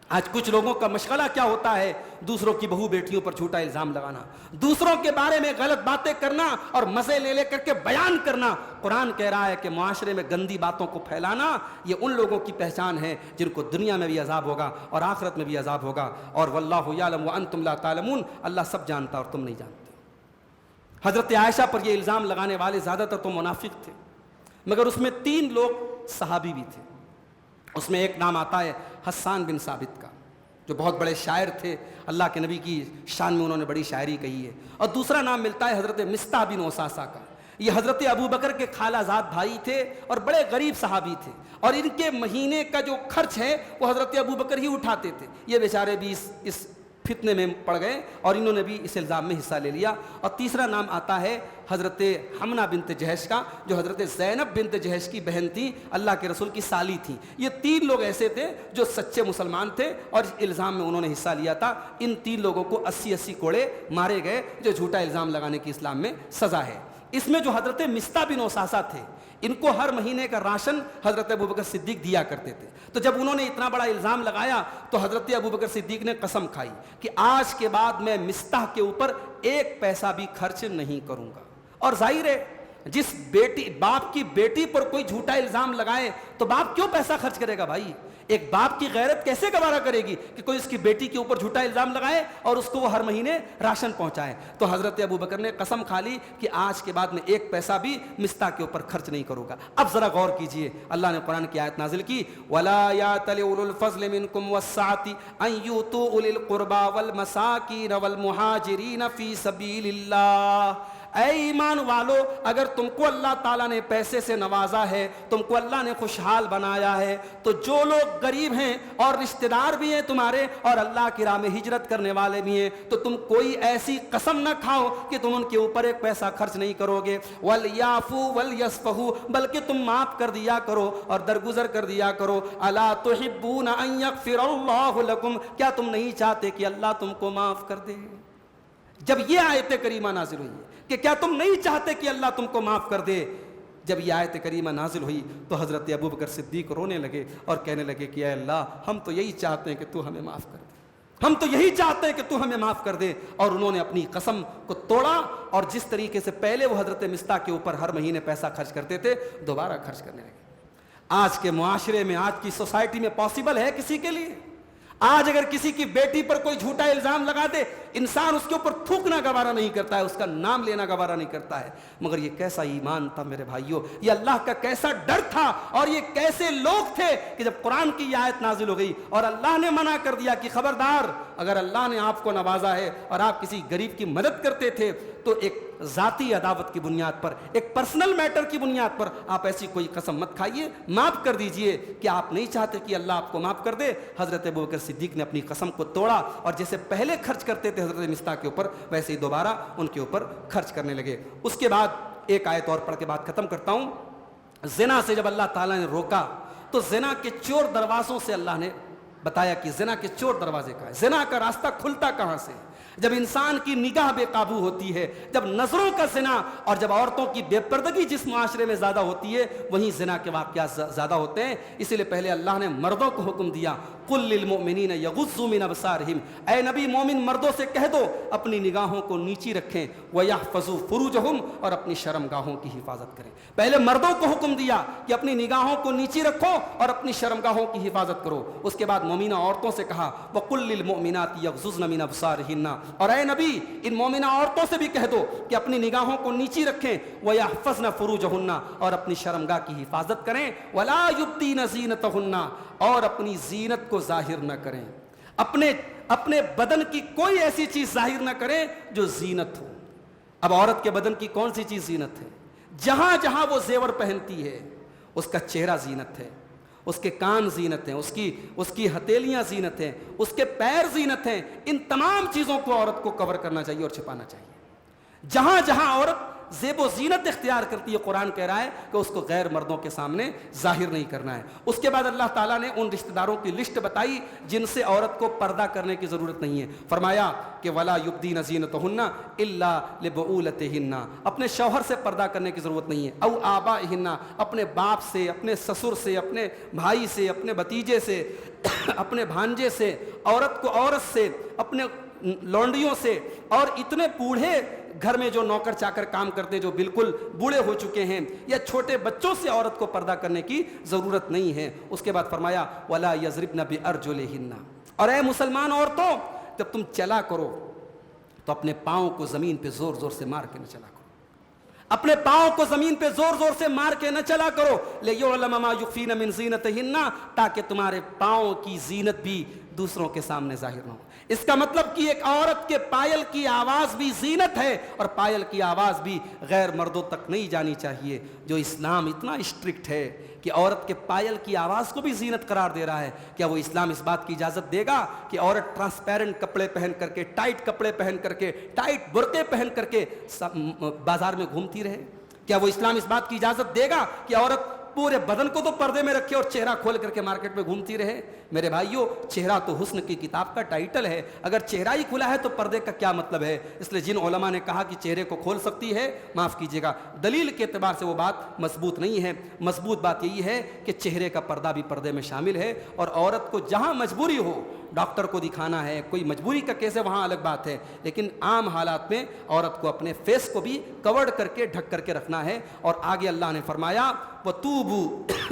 آج کچھ لوگوں کا مشغلہ کیا ہوتا ہے؟ دوسروں کی بہو بیٹیوں پر جھوٹا الزام لگانا، دوسروں کے بارے میں غلط باتیں کرنا اور مزے لے کر کے بیان کرنا. قرآن کہہ رہا ہے کہ معاشرے میں گندی باتوں کو پھیلانا یہ ان لوگوں کی پہچان ہے جن کو دنیا میں بھی عذاب ہوگا اور آخرت میں بھی عذاب ہوگا. اور واللہ یعلم وانتم لا تعلمون، اللہ سب جانتا اور تم نہیں جانتے. حضرت عائشہ پر یہ الزام لگانے والے زیادہ تر تو منافق تھے، مگر اس میں 3 لوگ صحابی بھی تھے. اس میں ایک نام آتا ہے حسان بن ثابت کا، جو بہت بڑے شاعر تھے، اللہ کے نبی کی شان میں انہوں نے بڑی شاعری کہی ہے. اور دوسرا نام ملتا ہے حضرت مصطح بن اساسہ کا. یہ حضرت ابو بکر کے خالہ زاد بھائی تھے اور بڑے غریب صحابی تھے، اور ان کے مہینے کا جو خرچ ہے وہ حضرت ابو بکر ہی اٹھاتے تھے. یہ بیچارے بھی اس فتنے میں پڑ گئے اور انہوں نے بھی اس الزام میں حصہ لے لیا. اور تیسرا نام آتا ہے حضرت حمنہ بنت جہش کا، جو حضرت زینب بنت جہش کی بہن تھی، اللہ کے رسول کی سالی تھی. یہ 3 لوگ ایسے تھے جو سچے مسلمان تھے اور اس الزام میں انہوں نے حصہ لیا تھا. ان 3 لوگوں کو 80 کوڑے مارے گئے، جو جھوٹا الزام لگانے کی اسلام میں سزا ہے. اس میں جو حضرت مصطح بن اساسہ تھے، ان کو ہر مہینے کا راشن حضرت ابوبکر صدیق دیا کرتے تھے. تو جب انہوں نے اتنا بڑا الزام لگایا تو حضرت ابوبکر صدیق نے قسم کھائی کہ آج کے بعد میں مصطح کے اوپر 1 پیسہ بھی خرچ نہیں کروں گا. اور ظاہر ہے جس باپ کی بیٹی پر کوئی جھوٹا الزام لگائے تو باپ کیوں پیسہ خرچ کرے گا بھائی؟ ایک باپ کی غیرت کیسے گوارا کرے گی کہ کوئی اس کی بیٹی کے اوپر جھوٹا الزام لگائے اور اس کو وہ ہر مہینے راشن پہنچائے؟ تو حضرت ابوبکر نے قسم کھا لی کہ آج کے بعد میں 1 پیسہ بھی مصطح کے اوپر خرچ نہیں کروں گا. اب ذرا غور کیجئے، اللہ نے قرآن کی آیت نازل کی، وَلَا يَأْتَلِ أُولُو الْفَضْلِ مِنْكُمْ وَالسَّعَةِ أَنْ يُؤْتُوا أُولِي الْقُرْبَى وَالْمَسَاكِينَ وَالْمُهَاجِرِينَ فِي سَبِيلِ اللَّهِ. اے ایمان والو، اگر تم کو اللہ تعالیٰ نے پیسے سے نوازا ہے، تم کو اللہ نے خوشحال بنایا ہے، تو جو لوگ غریب ہیں اور رشتہ دار بھی ہیں تمہارے اور اللہ کی راہ میں ہجرت کرنے والے بھی ہیں، تو تم کوئی ایسی قسم نہ کھاؤ کہ تم ان کے اوپر 1 پیسہ خرچ نہیں کرو گے. وَلْيَعْفُوا وَلْيَصْفَحُوا، بلکہ تم معاف کر دیا کرو اور درگزر کر دیا کرو. أَلَا تُحِبُّونَ أَن يَغْفِرَ اللَّهُ لَكُمْ، کیا تم نہیں چاہتے کہ اللہ تم کو معاف کر دے؟ جب یہ آیت کریمہ نازل ہوئی کہ کیا تم نہیں چاہتے کہ اللہ تم کو معاف کر دے، جب یہ آیت کریمہ نازل ہوئی تو حضرت ابوبکر صدیق رونے لگے اور کہنے لگے کہ اے اللہ، ہم تو یہی چاہتے ہیں کہ تو ہمیں معاف کر دے، ہم تو یہی چاہتے ہیں کہ تو ہمیں معاف کر دے. اور انہوں نے اپنی قسم کو توڑا اور جس طریقے سے پہلے وہ حضرت مصطح کے اوپر ہر مہینے پیسہ خرچ کرتے تھے دوبارہ خرچ کرنے لگے. آج کے معاشرے میں، آج کی سوسائٹی میں پاسبل ہے کسی کے لیے؟ آج اگر کسی کی بیٹی پر کوئی جھوٹا الزام لگا دے، انسان اس کے اوپر تھوکنا گوارا نہیں کرتا ہے، اس کا نام لینا گوارا نہیں کرتا ہے. مگر یہ کیسا ایمان تھا میرے بھائیوں، یہ اللہ کا کیسا ڈر تھا، اور یہ کیسے لوگ تھے کہ جب قرآن کی یہ آیت نازل ہو گئی اور اللہ نے منع کر دیا کہ خبردار، اگر اللہ نے آپ کو نوازا ہے اور آپ کسی غریب کی مدد کرتے تھے تو ایک ذاتی عداوت کی بنیاد پر، ایک پرسنل میٹر کی بنیاد پر آپ ایسی کوئی قسم مت کھائیے، معاف کر دیجئے کہ آپ نہیں چاہتے کہ اللہ آپ کو معاف کر دے. حضرت ابوبکر صدیق نے اپنی قسم کو توڑا اور جیسے پہلے خرچ کرتے تھے حضرت مصطح کے اوپر، ویسے ہی دوبارہ ان کے اوپر خرچ کرنے لگے. اس کے بعد ایک آیت اور پڑھ کے بات ختم کرتا ہوں. زنا سے جب اللہ تعالیٰ نے روکا تو زنا کے چور دروازوں سے اللہ نے بتایا کہ زنا کے چور دروازے کا ہے. زنا کا راستہ کھلتا کہاں سے؟ جب انسان کی نگاہ بے قابو ہوتی ہے، جب نظروں کا زنا اور جب عورتوں کی بے پردگی جس معاشرے میں زیادہ ہوتی ہے، وہیں زنا کے واقعات زیادہ ہوتے ہیں. اسی لیے پہلے اللہ نے مردوں کو حکم دیا، قُل لِّلْمُؤْمِنِينَ يَغُضُّوا مِنْ أَبْصَارِهِمْ، اے نبی مومن مردوں سے کہہ دو اپنی نگاہوں کو نیچی رکھیں، وَيَحْفَظُوا فُرُوجَهُمْ، اور اپنی شرم گاہوں کی حفاظت کریں. پہلے مردوں کو حکم دیا کہ اپنی نگاہوں کو نیچی رکھو اور اپنی شرم گاہوں کی حفاظت کرو. اس کے بعد مومنہ عورتوں سے کہا، وَقُل لِّلْمُؤْمِنَاتِ يَغْضُضْنَ مِنْ أَبْصَارِهِنَّ، اور اے نبی ان مومنہ عورتوں سے بھی کہہ دو کہ اپنی نگاہوں کو نیچی رکھیں وَيَحْفَظْنَ فُرُوجَهُنَّ اور اپنی شرمگاہ کی حفاظت کریں وَلَا يُبْدِينَ زِينَتَهُنَّ اور اپنی زینت کو ظاہر نہ کریں، اپنے بدن کی کوئی ایسی چیز ظاہر نہ کریں جو زینت ہو۔ اب عورت کے بدن کی کون سی چیز زینت ہے؟ جہاں جہاں وہ زیور پہنتی ہے اس کا چہرہ زینت ہے، اس کے کان زینت ہیں، اس کی ہتھیلیاں زینت ہیں، اس کے پیر زینت ہیں۔ ان تمام چیزوں کو عورت کو کور کرنا چاہیے اور چھپانا چاہیے۔ جہاں جہاں عورت زیب و زینت اختیار کرتی ہے قرآن کہہ رہا ہے کہ اس کو غیر مردوں کے سامنے ظاہر نہیں کرنا ہے۔ اس کے بعد اللہ تعالیٰ نے ان رشتہ داروں کی لسٹ بتائی جن سے عورت کو پردہ کرنے کی ضرورت نہیں ہے۔ فرمایا کہ وَلَا يُبْدِينَ زِينَتَهُنَّ إِلَّا لِبُعُولَتِهِنَّ اپنے شوہر سے پردہ کرنے کی ضرورت نہیں ہے، او آبائِهِنَّ اپنے باپ سے، اپنے سسر سے، اپنے بھائی سے، اپنے بھتیجے سے، اپنے بھانجے سے، عورت کو عورت سے، اپنے لونڈیوں سے، اور اتنے بوڑھے گھر میں جو نوکر چاکر کام کرتے جو بالکل بوڑھے ہو چکے ہیں یا چھوٹے بچوں سے عورت کو پردہ کرنے کی ضرورت نہیں ہے۔ اس کے بعد فرمایا وَلَا يَضْرِبْنَ بِأَرْجُلِهِنَّ اور اے مسلمان عورتوں جب تم چلا کرو تو اپنے پاؤں کو زمین پہ زور زور سے مار کے نہ چلا کرو، اپنے پاؤں کو زمین پہ زور زور سے مار کے نہ چلا کرو لِيُعْلَمَ مَا يُخْفِينَ مِنْ زِينَتِهِنَّ تاکہ تمہارے پاؤں کی زینت بھی دوسروں کے سامنے ظاہر نہ ہو۔ اس کا مطلب کہ ایک عورت کے پائل کی آواز بھی زینت ہے اور پائل کی آواز بھی غیر مردوں تک نہیں جانی چاہیے۔ جو اسلام اتنا اسٹرکٹ ہے کہ عورت کے پائل کی آواز کو بھی زینت قرار دے رہا ہے، کیا وہ اسلام اس بات کی اجازت دے گا کہ عورت ٹرانسپیرنٹ کپڑے پہن کر کے، ٹائٹ کپڑے پہن کر کے، ٹائٹ برقعے پہن کر کے بازار میں گھومتی رہے؟ کیا وہ اسلام اس بات کی اجازت دے گا کہ عورت پورے بدن کو تو پردے میں رکھے اور چہرہ کھول کر کے مارکیٹ میں گھومتی رہے؟ میرے بھائیوں چہرہ تو حسن کی کتاب کا ٹائٹل ہے، اگر چہرہ ہی کھلا ہے تو پردے کا کیا مطلب ہے؟ اس لیے جن علماء نے کہا کہ چہرے کو کھول سکتی ہے، معاف کیجیے گا، دلیل کے اعتبار سے وہ بات مضبوط نہیں ہے۔ مضبوط بات یہی ہے کہ چہرے کا پردہ بھی پردے میں شامل ہے، اور عورت کو جہاں مجبوری ہو، ڈاکٹر کو دکھانا ہے، کوئی مجبوری کا کیس ہے وہاں الگ بات ہے، لیکن عام حالات میں عورت کو اپنے فیس کو بھی کورڈ کر کے ڈھک کر کے رکھنا ہے۔ اور آگے اللہ نے فرمایا وَتُوبُوا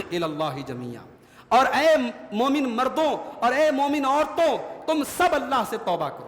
إِلَى اللَّهِ جَمِيعًا اور اے مومن مردوں اور اے مومن عورتوں تم سب اللہ سے توبہ کرو۔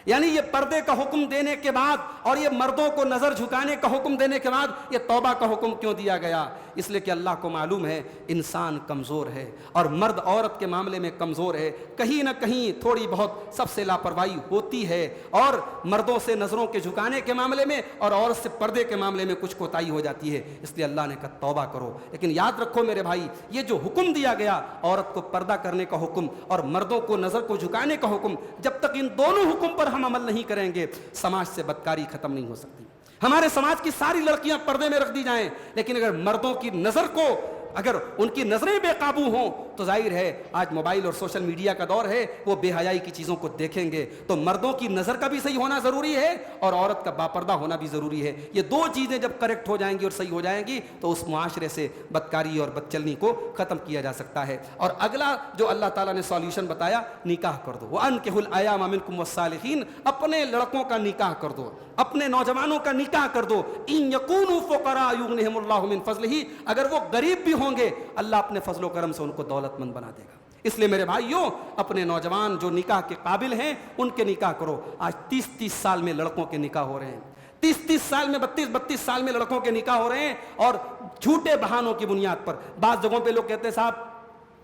یعنی یہ پردے کا حکم دینے کے بعد اور یہ مردوں کو نظر جھکانے کا حکم دینے کے بعد یہ توبہ کا حکم کیوں دیا گیا؟ اس لیے کہ اللہ کو معلوم ہے انسان کمزور ہے اور مرد عورت کے معاملے میں کمزور ہے، کہیں نہ کہیں تھوڑی بہت سب سے لاپرواہی ہوتی ہے، اور مردوں سے نظروں کے جھکانے کے معاملے میں اور عورت سے پردے کے معاملے میں کچھ کوتاہی ہو جاتی ہے۔ اس لیے اللہ نے کہا توبہ کرو۔ لیکن یاد رکھو میرے بھائی، یہ جو حکم دیا گیا عورت کو پردہ کرنے کا حکم اور مردوں کو نظر کو جھکانے کا حکم، جب تک ان دونوں حکم پر ہم عمل نہیں کریں گے سماج سے بدکاری ختم نہیں ہو سکتی۔ ہمارے سماج کی ساری لڑکیاں پردے میں رکھ دی جائیں، لیکن اگر مردوں کی نظر کو، اگر ان کی نظریں بے قابو ہوں تو ظاہر ہے آج موبائل اور سوشل میڈیا کا دور ہے، وہ بے حیائی کی چیزوں کو دیکھیں گے، تو مردوں کی نظر کا بھی صحیح ہونا ضروری ہے اور عورت کا باپردہ ہونا بھی ضروری ہے۔ یہ دو چیزیں جب کریکٹ ہو جائیں گی اور صحیح ہو جائیں گی تو اس معاشرے سے بدکاری اور بدچلنی کو ختم کیا جا سکتا ہے۔ اور اگلا جو اللہ تعالیٰ نے سولیوشن بتایا، نکاح کر دو۔ وَأَنكِحُوا الْأَيَامَ مِنكُمْ وَالصَّالِحِينَ اپنے لڑکوں کا نکاح کر دو، اپنے نوجوانوں کا نکاح کر دو۔ إِن يَكُونُوا فُقَرَاءَ يُغْنِهِمُ اللَّهُ مِنْ فَضْلِهِ اگر وہ غریب بھی ہوں گے اللہ اپنے فضل و کرم سے ان کو دولت مند بنا دے گا۔ اس لیے میرے بھائیوں اپنے نوجوان جو نکاح کے قابل ہیں ان کے نکاح کرو۔ آج 30-30 سال میں لڑکوں کے نکاح ہو رہے ہیں، 30-30 سال میں 32-32 سال میں لڑکوں کے نکاح ہو رہے ہیں، اور جھوٹے بہانوں کی بنیاد پر۔ بعض جگہوں پہ لوگ کہتے ہیں صاحب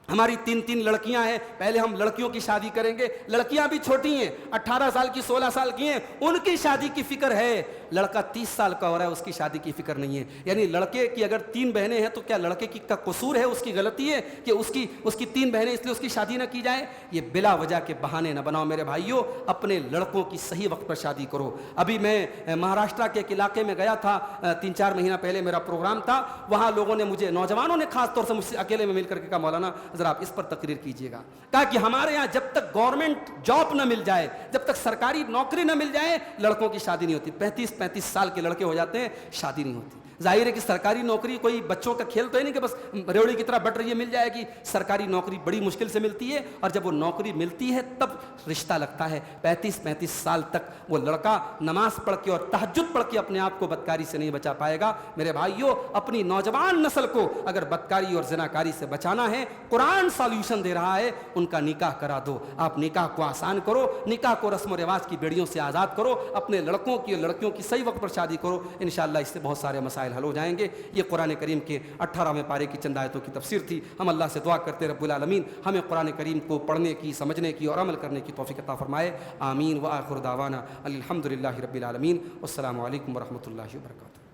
ہماری 3 لڑکیاں ہیں، پہلے ہم لڑکیوں کی شادی کریں گے۔ لڑکیاں بھی چھوٹی ہیں، 18 سال کی 16 سال کی ہیں، ان کی شادی کی فکر ہے۔ لڑکا 30 سال کا ہو رہا ہے، اس کی شادی کی فکر نہیں ہے۔ یعنی لڑکے کی اگر 3 بہنیں ہیں تو کیا لڑکے کا قصور ہے، اس کی غلطی ہے کہ اس کی 3 بہنیں اس لیے اس کی شادی نہ کی جائے؟ یہ بلا وجہ کے بہانے نہ بناؤ میرے بھائیوں، اپنے لڑکوں کی صحیح وقت پر شادی کرو۔ ابھی میں مہاراشٹر کے ایک علاقے میں گیا تھا، 3-4 مہینہ پہلے میرا پروگرام تھا، وہاں لوگوں نے مجھے، نوجوانوں نے خاص طور سے مجھ سے اکیلے میں مل کر کے کہا مولانا ذرا آپ اس پر تقریر کیجیے گا۔ کہا کہ ہمارے یہاں جب تک گورنمنٹ جاب نہ مل جائے، جب تک سرکاری نوکری نہ مل جائے، لڑکوں کی شادی نہیں ہوتی۔ 35 سال کے لڑکے ہو جاتے ہیں، شادی نہیں ہوتی۔ ظاہر ہے کہ سرکاری نوکری کوئی بچوں کا کھیل تو ہے نہیں کہ بس ریوڑی کی طرح بٹ رہی ہے مل جائے گی. سرکاری نوکری بڑی مشکل سے ملتی ہے, اور جب وہ نوکری ملتی ہے تب رشتہ لگتا ہے. 35 سال تک وہ لڑکا نماز پڑھ کے اور تہجد پڑھ کے اپنے آپ کو بدکاری سے نہیں بچا پائے گا. میرے بھائیوں, اپنی نوجوان نسل کو اگر بدکاری اور زناکاری سے بچانا ہے, قرآن سالوشن دے رہا ہے, ان کا نکاح کرا دو. آپ نکاح کو آسان کرو, نکاح کو رسم و رواج کی بیڑیوں سے آزاد کرو, اپنے لڑکوں کی اور لڑکیوں کی صحیح وقت پر شادی کرو. انشاءاللہ اس سے بہت سارے مسائل حل ہو جائیں گے. یہ قرآن کریم کے 18ویں پارے کی چند آیتوں کی تفسیر تھی. ہم اللہ سے دعا کرتے رب العالمین ہمیں قرآن کریم کو پڑھنے کی, سمجھنے کی اور عمل کرنے کی توفیق عطا فرمائے. آمین. وآخر دعوانا الحمدللہ رب العالمین. والسلام علیکم ورحمۃ اللہ وبرکاتہ.